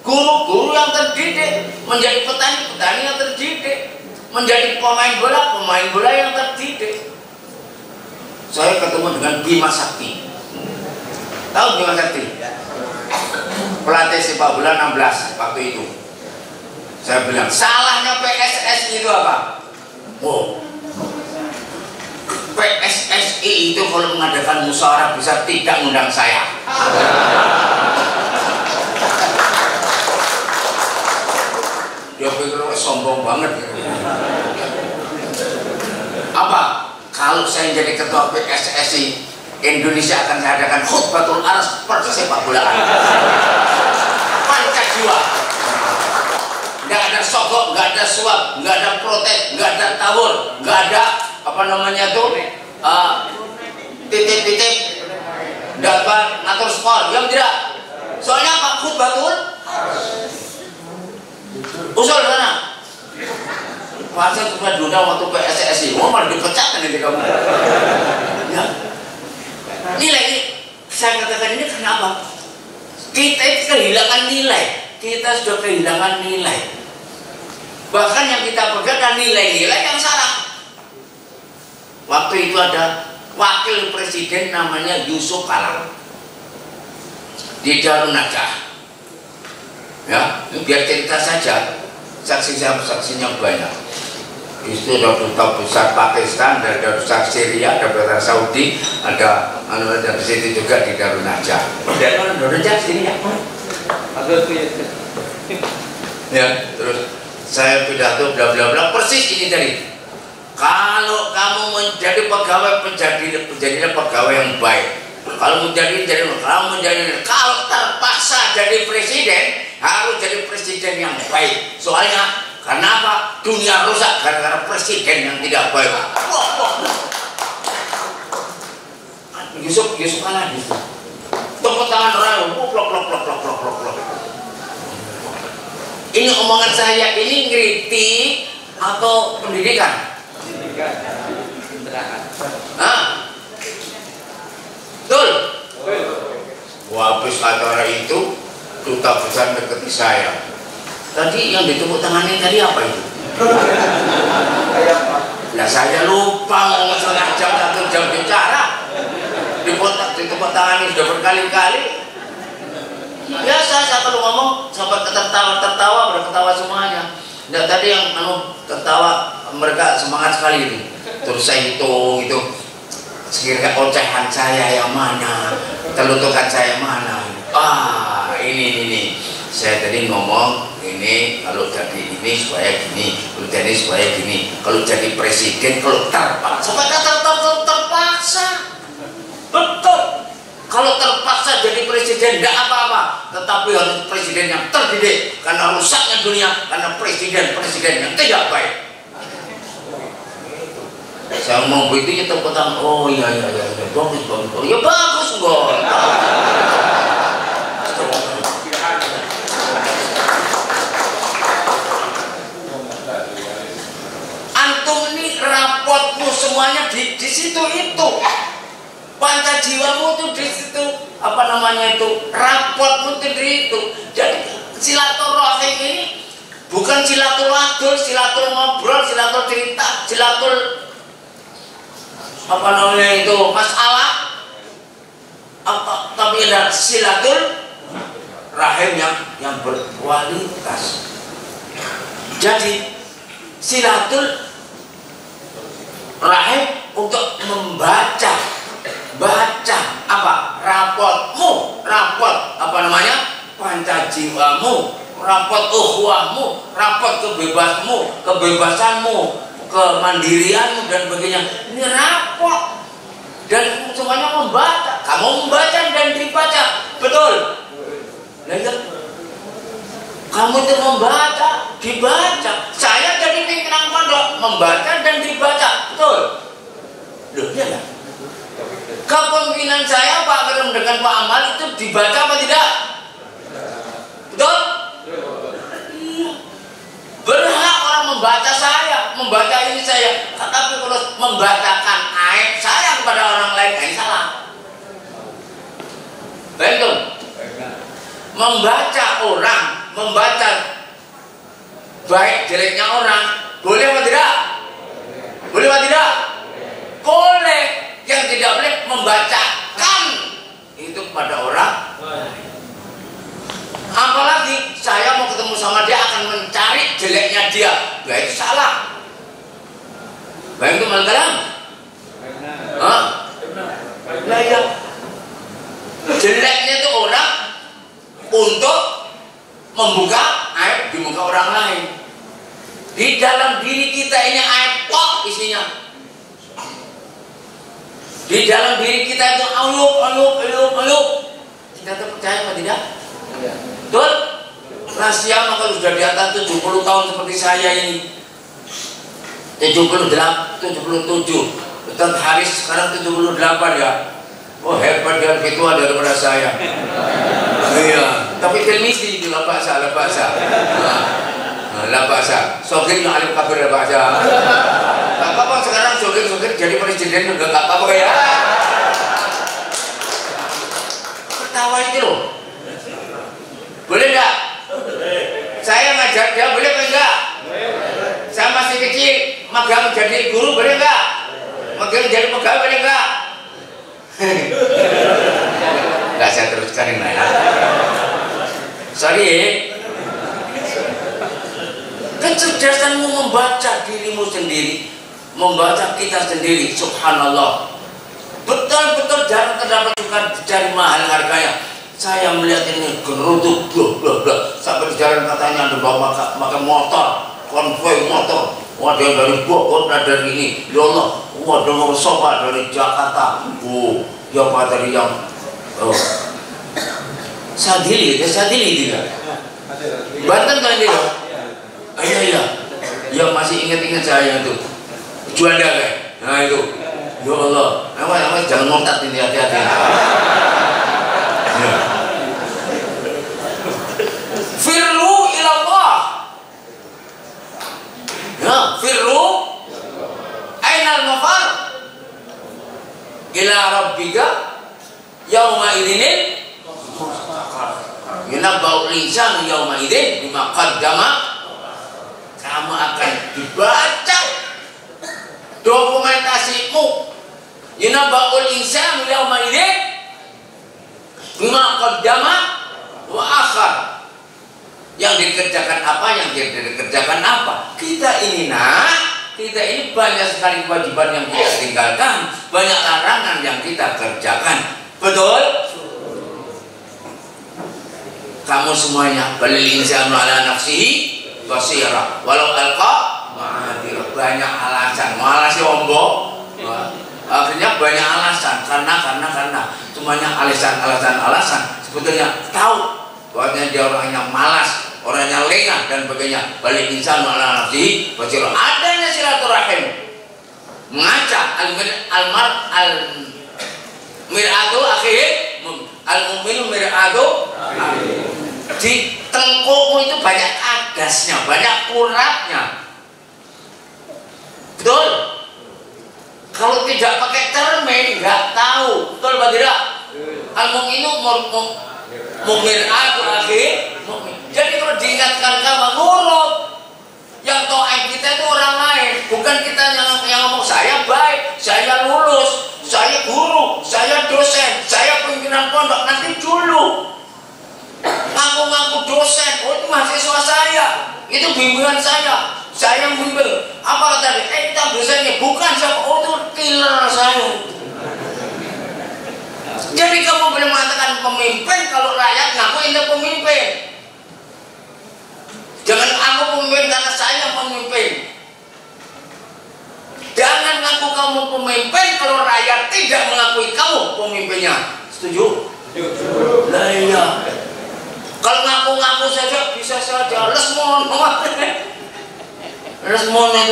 guru yang terdidik, menjadi petani yang terdidik, menjadi pemain bola yang terdidik. Saya ketemu dengan Bima Sakti. Tahu Bima Sakti? Pelatih sepak bola 16 waktu itu. Saya bilang, salahnya PSSI itu apa? Wow, PSSI itu kalau mengadakan musyawarah besar tidak mengundang saya. Dia pikir sombong banget gitu. Apa? Kalau saya jadi ketua PSSI, Indonesia akan saya adakan khutbatul aras persepak bolaan. Pancasila. Nggak ada sogok, nggak ada suap, nggak ada protes, nggak ada tawur, nggak ada apa namanya tuh titip-titip dapat ngatur skor, yang tidak. Soalnya apa? Khutbatul usul sana. Masa sudah diundang waktu PSSI, malah dipecat nanti kamu. Ya. Nilai ini, saya katakan ini kenapa? Kita kehilangan nilai, kita sudah kehilangan nilai. Bahkan yang kita pegang adalah nilai-nilai yang salah. Waktu itu ada wakil presiden namanya Yusuf Kala di Darun Najah. Ya, biar cerita saja. Saksinya banyak. Itu ada duta besar Pakistan, ada duta besar Syria, ada duta besar Saudi, ada di situ juga di Darun Najah. Darun Najah sini ya. Ya, terus saya pidato bla bla bla persis ini tadi. Kalau kamu menjadi pegawai, menjadilah pegawai yang baik. Kalau kalau terpaksa jadi presiden, harus jadi presiden yang baik. Soalnya karena apa? Dunia rusak gara-gara presiden yang tidak baik. Yusuf kalah gitu. Tepuk tangan orang, plok. Ini omongan saya ini kritik atau pendidikan? Hah? Betul? Wah, habis acara itu duta besar deketi saya. Tadi yang ditepuk tangannya tadi apa itu? Nah, saya lupa mau setengah jam, 1 jam bicara. Ditepuk tangannya sudah berkali-kali. Biasa saya kalau ngomong sampai tertawa berketawa semuanya. Nah, tadi yang tertawa mereka semangat sekali itu. Terus saya hitung itu sekiranya ocehan saya yang mana, telutukan saya mana. Ini saya tadi ngomong ini kalau jadi ini supaya gini, kalau jadi supaya gini, kalau jadi presiden kalau terpaksa, terpaksa, betul. Kalau terpaksa jadi presiden tidak apa-apa, tetapi harus presiden yang terdidik, karena rusaknya dunia karena presiden yang tidak baik. Saya mau begitu tepuk tangan. Oh iya bagus. Ya bagus kok. Antum ini rapotmu semuanya di situ itu. Panca jiwamu tuh di situ, apa namanya itu, rapotmu tuh di itu. Jadi silaturahim ini bukan silatul ngobrol, silatul cerita, silatul apa namanya itu masalah, tapi ada silatul rahim yang berkualitas. Jadi silatul rahim untuk membaca apa rapot apa namanya panca jiwamu, rapot ukhuwahmu, rapot kebebasanmu, kemandirianmu dan sebagainya. Ini rapot dan semuanya membaca. Kamu membaca dan dibaca, betul? Lihat, kamu itu membaca, dibaca. Saya jadi pimpinan pondok, membaca dan dibaca, betul? Loh, iya kan? Kepemimpinan saya Pak Kerem dengan Pak Amal itu dibaca apa tidak? Betul? Iya. Berhak orang membaca saya, membaca ini saya. Tetapi kalau membacakan aib saya kepada orang lain, ini salah. Betul? Membaca orang, membaca baik jeleknya orang, boleh apa tidak? Boleh apa tidak? Boleh. Yang tidak boleh membacakan itu kepada orang. Apalagi saya mau ketemu sama dia akan mencari jeleknya dia, ya itu salah. Baik itu malkalam. Nah ya, jeleknya itu orang untuk membuka aib di muka orang lain. Di dalam diri kita ini aib kok isinya. Di dalam diri kita itu ayub. Kita percaya apa tidak? Betul? Rahasia maka sudah di atas 70 tahun seperti saya ini. 77. Ustaz Haris sekarang 78 ya. Oh hebat, dia lebih tua daripada saya. Iya. Tapi telmisi di la bahasa. La bahasa. Sogir yang alim kafir la bahasa. Gak apa-apa sekarang sogir jadi presiden udah gak apa-apa ya. Ketawa itu loh. Boleh enggak? Saya ngajar dia boleh apa enggak? Saya masih kecil, magang menjadi guru boleh enggak? Magang menjadi pegawai boleh enggak? Enggak, saya teruskan yang lain. Sorry, Kecerdasanmu membaca dirimu sendiri, membaca kita sendiri. Subhanallah, betul-betul jarang terdapat juga dicari mahal harganya. Saya melihat ini geruduk blah blah sampai di jalan katanya ada bawa pakai motor, konvoi motor, ada yang dari Bogor, ada dari ini, ya Allah, ada yang sobat dari Jakarta, yang dari yang Sadili tidak? Banten kan dia? Iya, yang masih ingat saya itu Juanda kan? Nah itu, ya Allah, namanya jangan murtad ini, hati-hati. Firru ilallah. Ya, firru ainal mafar ila rabbika yauma idzin yunabba'ul insanu yauma idzin bima qaddama. Kamu akan dibaca dokumentasimu. Yunabba'ul insanu yauma idzin bima qaddama wa akhar. Yang dikerjakan apa, yang tidak dikerjakan apa. Kita ini banyak sekali kewajiban yang kita tinggalkan, banyak larangan yang kita kerjakan. Betul? Kamu semuanya balil insanu ala nafsihi basira walau alqa ma'adira. Banyak alasan, malah si ombo. Akhirnya banyak alasan karena semuanya alasan. Sebetulnya tahu bahwasanya dia orangnya malas, orangnya lengah dan sebagainya. Balik insan ala nafsi basira. Adanya silaturahim, mengajak mir'atu akhir al-mu'minu mir'atu. Di tengkukmu itu banyak agasnya, banyak uratnya. Betul? Kalau tidak pakai cermin nggak tahu. Betul apa tidak? Al-mu'minu mir'atu akhir. Jadi kalau diingatkan kamu nurut. Yang taat kita itu orang lain, bukan kita yang ngomong saya baik, saya lulus, saya guru, saya dosen, saya pimpinan pondok. Nanti dulu ngaku-ngaku dosen, itu mahasiswa saya, itu bimbingan saya membimbing. Apa tadi? Kita dosennya bukan siapa, itu killer saya. Jadi kamu boleh mengatakan pemimpin kalau rakyat ngaku itu pemimpin. Jangan aku pemimpin karena saya pemimpin. Jangan ngaku kamu pemimpin kalau rakyat tidak mengakui kamu pemimpinnya. Setuju? Nah iya. Kalau ngaku-ngaku saja bisa saja. Lesmon itu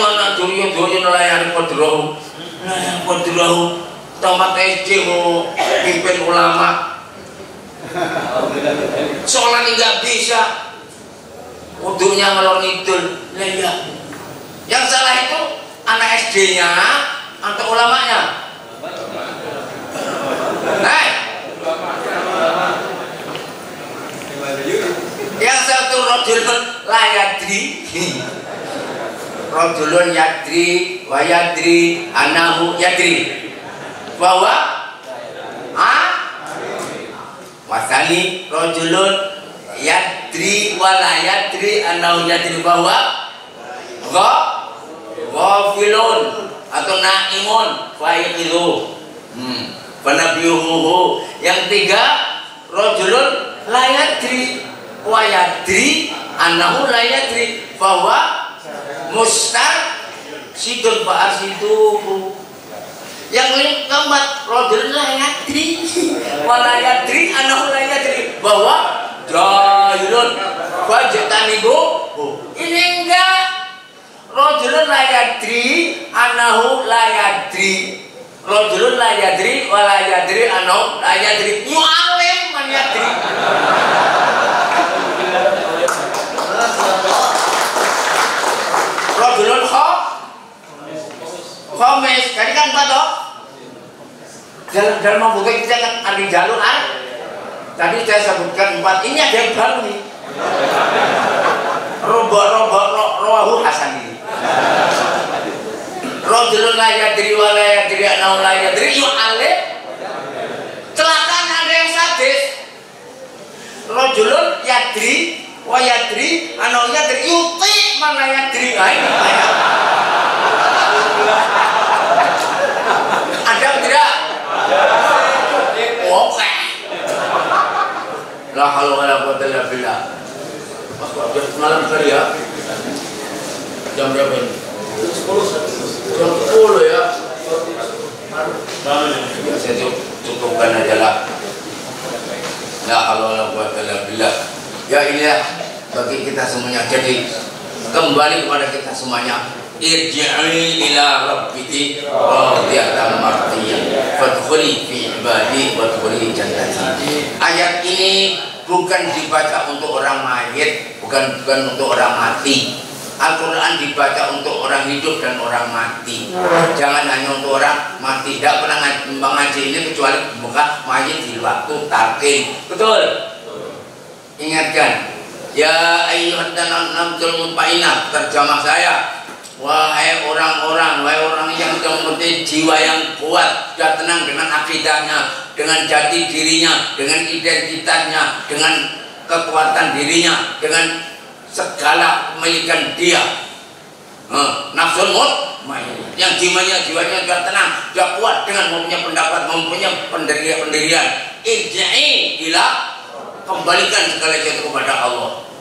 anak duri nelayan Kodrohu. Nelayan Kodrohu tamat SD mau pimpin ulama. Soalnya nggak bisa. Uduknya ngelor ngidul. Nah iya. Yang salah itu anak SD-nya atau ulamanya? Yang satu rojulun layadri, rojulun yadri wa yadri anahu yadri bahwa wasani rojulun yadri wa la yadri anahu yadri bahwa ghafilun atau naimun faiqilu panabiyuhu. Yang tiga rojulun la yadri wa yadri anahu la yadri bahwa mustar sidun fa'asiduhu. Yang keempat rojulun la yadri wa la yadri anahu la yadri bahwa jahilun fajtanibu. Ini enggak. Rajulun la yadri anahu la yadri. Rajulun la yadri wa la yadri anahu la yadri. Mu'alim man yadri. Rajulun khamis. Tadi kan 4 toh? Dalam buku kita kan ada jalur tadi saya sebutkan 4. Ini ada yang baru nih. Rawahu Hasan ini. Rajulun la yadri wa la yadri anahu la yadri yu'alim. Celaka ada yang sadis. Rajulun yadri wa yadri anahu yadri yuti man la yadri Nah, ini ada atau tidak? Oke. La haula wala quwwata illa billah. Malam sekali ya. Jam berapa ini? Jam 10 ya. Ya, saya cukupkan aja lah. La haula wala quwwata illa billah. Ya inilah bagi kita semuanya. Jadi kembali kepada kita semuanya. Irji'i ila rabbiki radiyatan mardiyah fadkhuli fi ibadi wadkhuli jannati. Ayat ini bukan dibaca untuk orang mayit, bukan untuk orang mati. Al-Quran dibaca untuk orang hidup dan orang mati. Jangan hanya untuk orang mati. Tidak pernah mengaji ini kecuali buka mayit di waktu talqin. Betul? Ingatkan. Ya ayyuhalladzina amanu mutmainnah, terjemah saya. Wahai orang-orang, wahai orang yang sudah memiliki jiwa yang kuat, sudah tenang dengan akidahnya, dengan jati dirinya, dengan identitasnya, dengan kekuatan dirinya, dengan segala kemilikan dia. Nafsul mutmainnah, yang jiwanya sudah tenang, sudah kuat dengan mempunyai pendapat, mempunyai pendirian. Irji'i ila, kembalikan segala sesuatu kepada Allah.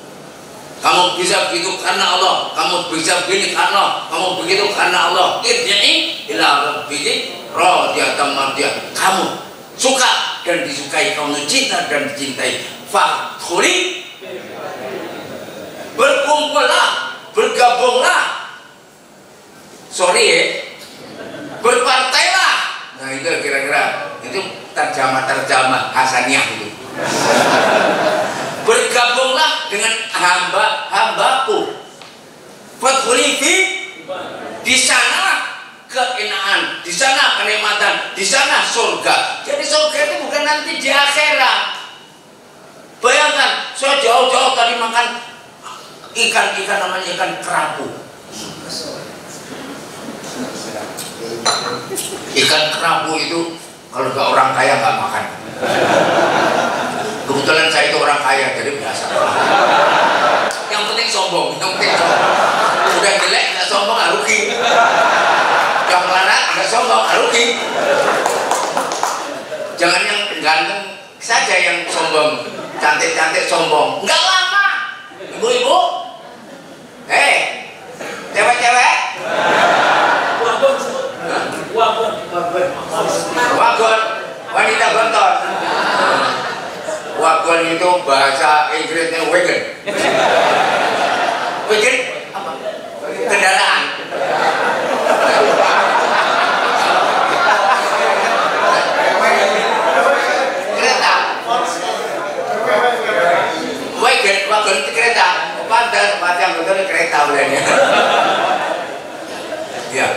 Kamu bisa begitu karena Allah, kamu bisa begini karena Allah, kamu begitu karena Allah. Irji'i ila rabbiki radiyatan mardiyah. Kamu suka dan disukai, kamu cinta dan dicintai. Fadkhuli, berkumpullah, bergabunglah. Berpartailah. Nah itu kira-kira itu terjemah Hasaniyah itu. Bergabunglah dengan hamba-hambaku. Fadkhuli fi, di sana keenaan, di sana kenikmatan, di sana surga. Jadi surga itu bukan nanti di akhirat. Bayangkan, saya jauh-jauh tadi makan ikan namanya ikan kerapu. Ikan kerapu itu kalau nggak orang kaya nggak makan. Kebetulan saya itu orang kaya, jadi biasa. Yang penting sombong, yang penting sombong. Udah jelek nggak sombong, nggak rugi. Yang melarat nggak sombong, nggak rugi. Jangan yang ganteng saja yang sombong, cantik-cantik sombong. Nggak lama, ibu-ibu. Cewek-cewek. Wagon, wanita gontor. Wagon itu bahasa Inggrisnya wagon. Wagon apa? Kendaraan. Kereta. Wagon itu kereta. Pantas yang betul kereta ulangnya. Ya.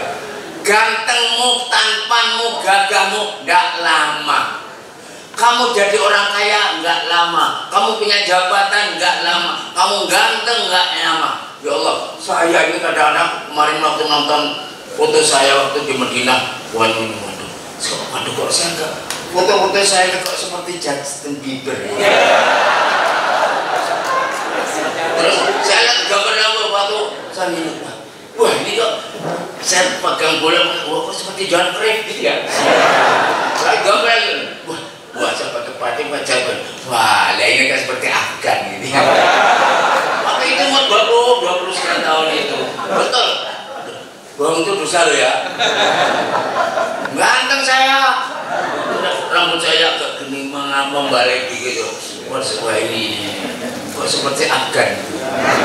Gantengmu, tampanmu, gagahmu nggak lama. Kamu jadi orang kaya nggak lama. Kamu punya jabatan nggak lama. Kamu ganteng nggak lama. Ya Allah, saya ini kadang-kadang kemarin waktu nonton foto saya waktu di Madinah. Waduh, kok saya nggak foto-foto saya kok seperti Justin Bieber. Terus saya lihat gambar waktu saya ini. Wah ini kok saya pegang bola, wah kok seperti John Cruyff gitu ya. Saya gambar lagi. Wah saya pakai pacar. Wah lah ini kan seperti Afgan gitu ya. Waktu itu umur 20 sekian tahun itu. Betul. Bohong itu dosa lo ya. Ganteng saya. Rambut saya agak gini membalik gitu. Wah ini kok seperti Afgan.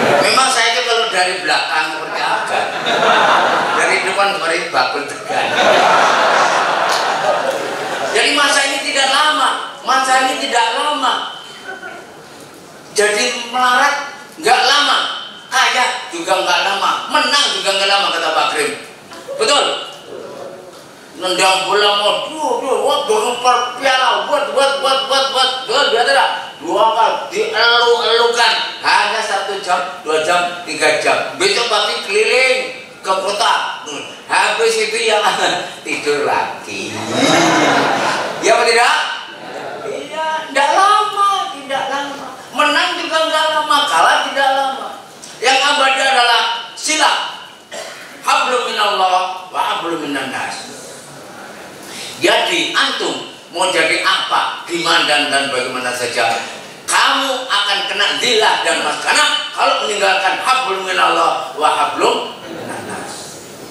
Memang saya itu kalau dari belakang seperti Afgan, dari depan seperti bakul tegan. Jadi masa ini tidak lama, Jadi melarat nggak lama, kaya juga nggak lama, menang juga nggak lama, kata Pak Krim. Betul? Nendang bola mau berempar piala, buat, dua kali dielu-elukan, hanya 1 jam, 2 jam, 3 jam. Besok pagi keliling ke kota, habis itu ya tidur lagi. Ya apa tidak? Iya, tidak lama. Menang juga nggak lama, kalah tidak lama. Yang abadi adalah sila. minan nas. Jadi antum mau jadi apa, gimana dan bagaimana saja, kamu akan kena zillah dan maskanah kalau meninggalkan hablum minallah wa hablum minan nas.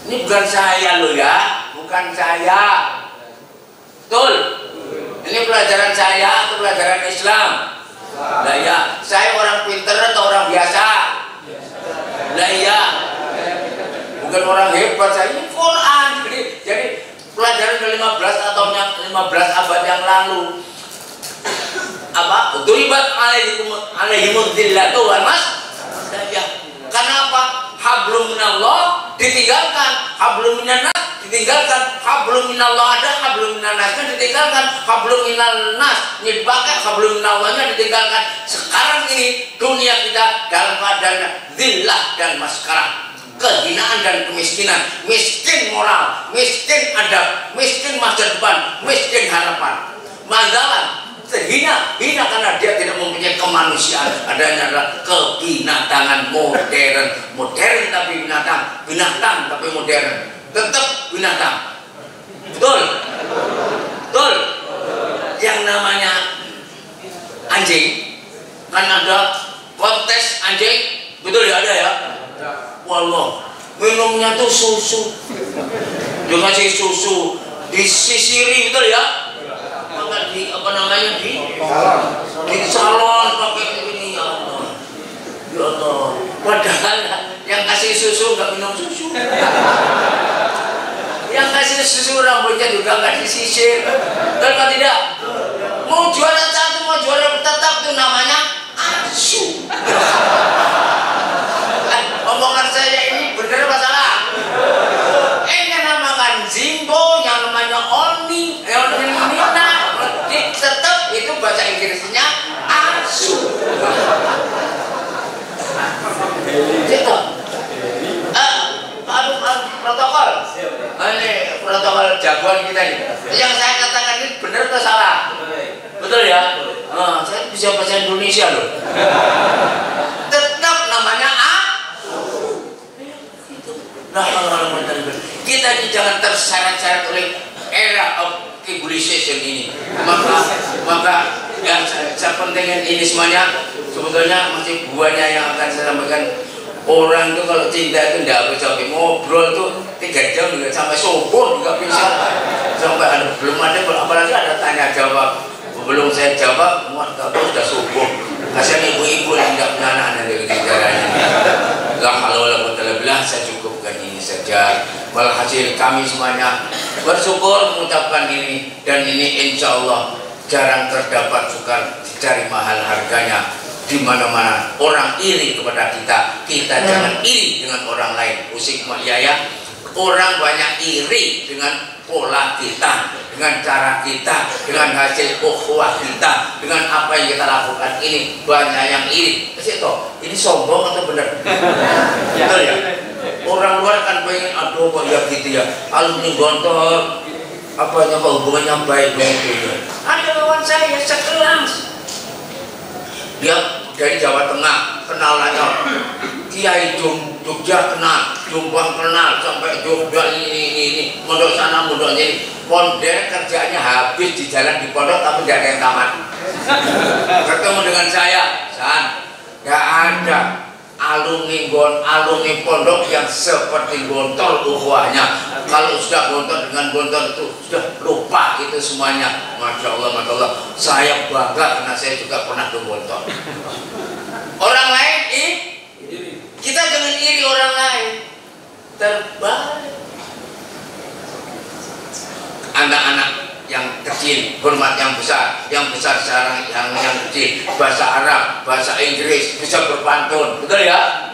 Ini bukan saya loh ya, bukan saya. Betul? Ini pelajaran saya atau pelajaran Islam? Lah ya, saya orang pinter atau orang biasa? Lah ya, bukan orang hebat, saya ini Quran. Jadi pelajaran ke-15 atau 15 abad yang lalu. Apa? Duribat alaihimud dzillatu wal mas. Ya. Karena apa? Hablum minallah ditinggalkan, hablum minan nas ditinggalkan, hablum minallah ada, hablum minan nas ditinggalkan, hablum minan nas dipakai, hablum minallahnya ditinggalkan. Sekarang ini dunia kita dalam keadaan zillah dan maskarah, kehinaan dan kemiskinan, miskin moral, miskin adab, miskin masa depan, miskin harapan. Mandalan terhina, hina karena dia tidak mempunyai kemanusiaan. Adanya adalah kebinatangan modern, modern tapi binatang, binatang tapi modern, tetap binatang. Betul, betul. Yang namanya anjing kan ada kontes anjing, betul ya, ada ya. Wallah, minumnya tuh susu, dia kasih susu disisiri, betul ya. Maka di apa namanya di salon pakai ini, ya Allah, ya Allah. Padahal yang kasih susu nggak minum susu, yang kasih susu rambutnya juga nggak disisir, kalau tidak mau juara satu mau juara tetap itu namanya asu. Omongan saya ini bener apa salah? Yang namakan Zimbo, yang namanya Oni, yang namanya Nina, tetap itu bahasa Inggrisnya asu. Gitu. Protokol. Ini protokol jagoan kita ini. Yang saya katakan ini benar atau salah? Betul ya? Saya bisa bahasa Indonesia loh. Tetap namanya kita ini jangan terseret-seret oleh era of civilization ini. Maka yang saya pentingkan ini semuanya sebetulnya masih buahnya yang akan saya sampaikan. Orang itu kalau cinta itu tidak bisa ngobrol tuh 3 jam juga sampai subuh juga bisa, sampai belum ada, apalagi ada tanya jawab, belum saya jawab sudah subuh. Kasihan ibu-ibu yang tidak punya anak dari caranya. Kalau saya cukupkan ini saja. Walhasil kami semuanya bersyukur mengucapkan ini, dan ini insya Allah jarang terdapat, sukar dicari mahal harganya di mana-mana. Orang iri kepada kita jangan iri dengan orang lain. Usik Yaya, orang banyak iri dengan pola kita, dengan cara kita, dengan hasil ukhuwah kita, dengan apa yang kita lakukan. Ini banyak yang iri. Ini sombong atau benar? Betul ya? Orang luar kan pengen, aduh kok ya gitu ya, alumni Gontor apanya kok hubungannya baik begitu ya. Ada lawan saya sekelas, dia dari Jawa Tengah, kenalannya Kiai Jogja kenal, Jombang kenal, sampai Jogja ini mondok sana mondok ini. Ponder kerjanya habis di jalan di pondok tapi tidak ada yang tamat. Ketemu dengan saya, San, gak ada alumni pondok yang seperti Gontor ukhuwahnya. Kalau sudah Gontor dengan Gontor itu sudah lupa itu semuanya. Masya Allah, Masya Allah. Saya bangga karena saya juga pernah ke Gontor. Orang lain kita jangan iri orang lain. Terbalik. Anak-anak yang kecil hormat yang besar sekarang yang kecil, bahasa Arab, bahasa Inggris, bisa berpantun, betul ya?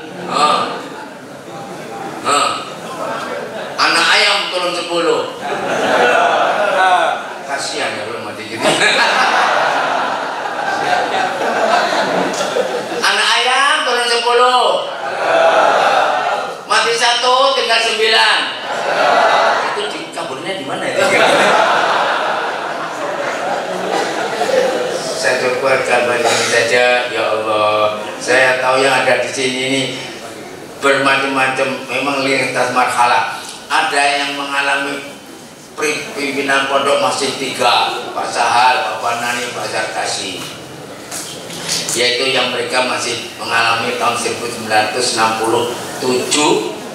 Anak ayam turun 10. Kasihan ya belum mati gitu. Anak ayam turun 10, mati 1 tinggal 9. Itu dikaburnya di mana itu? Saya coba kabar ini saja, ya Allah. Saya tahu yang ada di sini ini bermacam-macam, memang lintas marhalah. ada yang mengalami pimpinan pondok masih 3, Pak Sahal, Pak Fanani, Pak Zarkasi, yaitu yang mereka masih mengalami tahun 1967.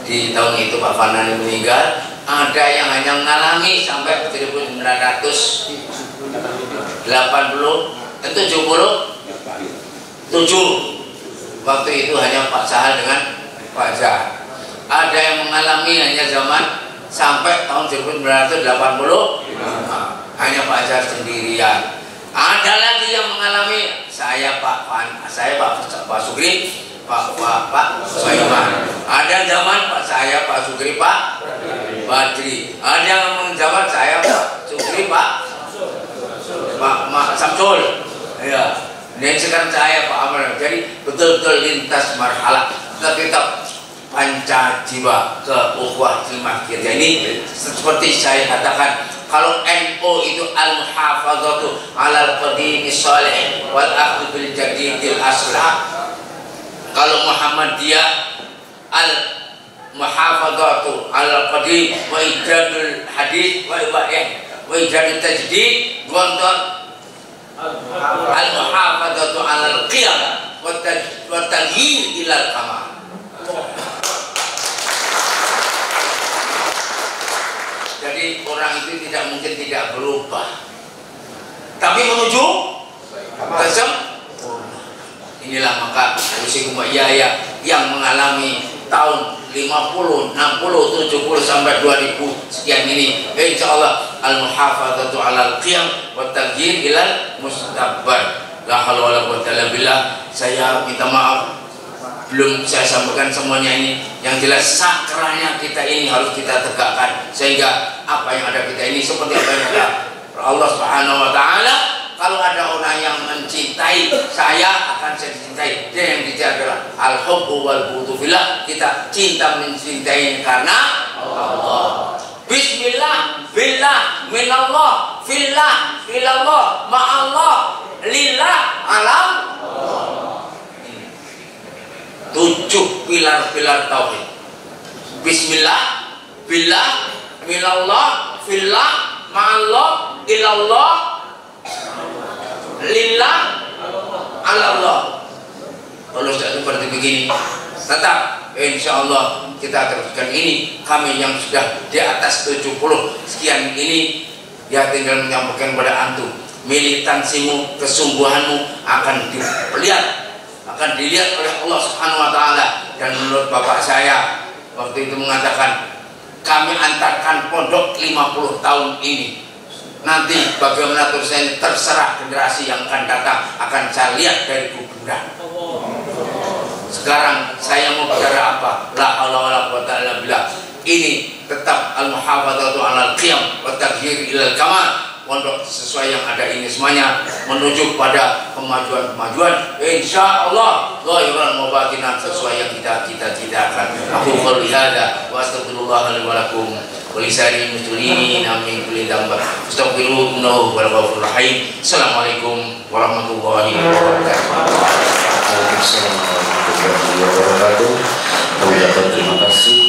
Di tahun itu Pak Fanani meninggal. Ada yang hanya mengalami sampai 1977. Waktu itu hanya Pak Sahal dengan Pak Zahar. Ada yang mengalami hanya zaman sampai tahun 1980, hanya Pak Zahar sendirian. Ada lagi yang mengalami saya Pak Sugri, Pak Soiman. Ada zaman Pak Sugri, Pak Badri. Ada yang menjawab saya Pak Sugri, Pak Samsul. Ya. Dan sekarang saya Pak Amr. Jadi betul-betul lintas marhalah, tetap panca jiwa ke ukhuwah ilmah kita ini. Seperti saya katakan, kalau NU itu al-muhafadzatu alal qadimi shalih wal akhdhu bil jadidil aslah. Kalau Muhammadiyah al-muhafadzatu alal qadim wa ijadul hadis wa ijadul tajdid, gontor al-muhafadzatu alal qiyam wa taghyir ilal kamal. Jadi orang itu tidak mungkin tidak berubah, tapi menuju kesempurnaan. Inilah maka usikum ya yang mengalami tahun 50, 60, 70 sampai 2000 sekian ini, insya Allah al-muhafadzatu alal qiyam wa taghyir ilal mustabbar. La haula wala quwwata illa billah. Saya minta maaf belum saya sampaikan semuanya ini. Yang jelas sakranya kita ini harus kita tegakkan, sehingga apa yang ada kita ini seperti apa yang ada Allah Subhanahu wa taala. Kalau ada orang yang mencintai saya, akan saya dicintai. Dia yang dicintai adalah al-hubbu wal bughdu fillah. Kita cinta mencintai karena Allah. Bismillah, billah, minallah, fillah, ilallah, ma'allah, lillah, alam. 7 pilar-pilar tauhid. Bismillah, billah, minallah, fillah, ma'allah, ilallah, lillah, alallah. Kalau sudah seperti begini, tetap insya Allah kita teruskan ini. Kami yang sudah di atas 70 sekian ini, ya tinggal menyampaikan kepada antum, militansimu, kesungguhanmu akan dilihat oleh Allah Subhanahu wa taala. Dan menurut bapak saya waktu itu mengatakan, kami antarkan pondok 50 tahun ini. Nanti bagaimana terusnya terserah generasi yang akan datang, akan saya lihat dari kuburan. Sekarang saya mau bicara apa? La haula wala quwwata illa billah. Ini tetap al-muhafadzatu 'alal qiyam wa taghyir ilal kamal. Pondok sesuai yang ada ini semuanya menuju pada kemajuan. Insya Allah zahiran wa batinan sesuai yang kita cita-citakan. Aku qouli hada wa astaghfirullah li wa lakum wa lisani muslimin min kulli dhanb. Astaghfiruhu innahu huwal ghafurur rahim. Assalamualaikum warahmatullahi wabarakatuh. Waalaikumsalam warahmatullahi wabarakatuh. Terima kasih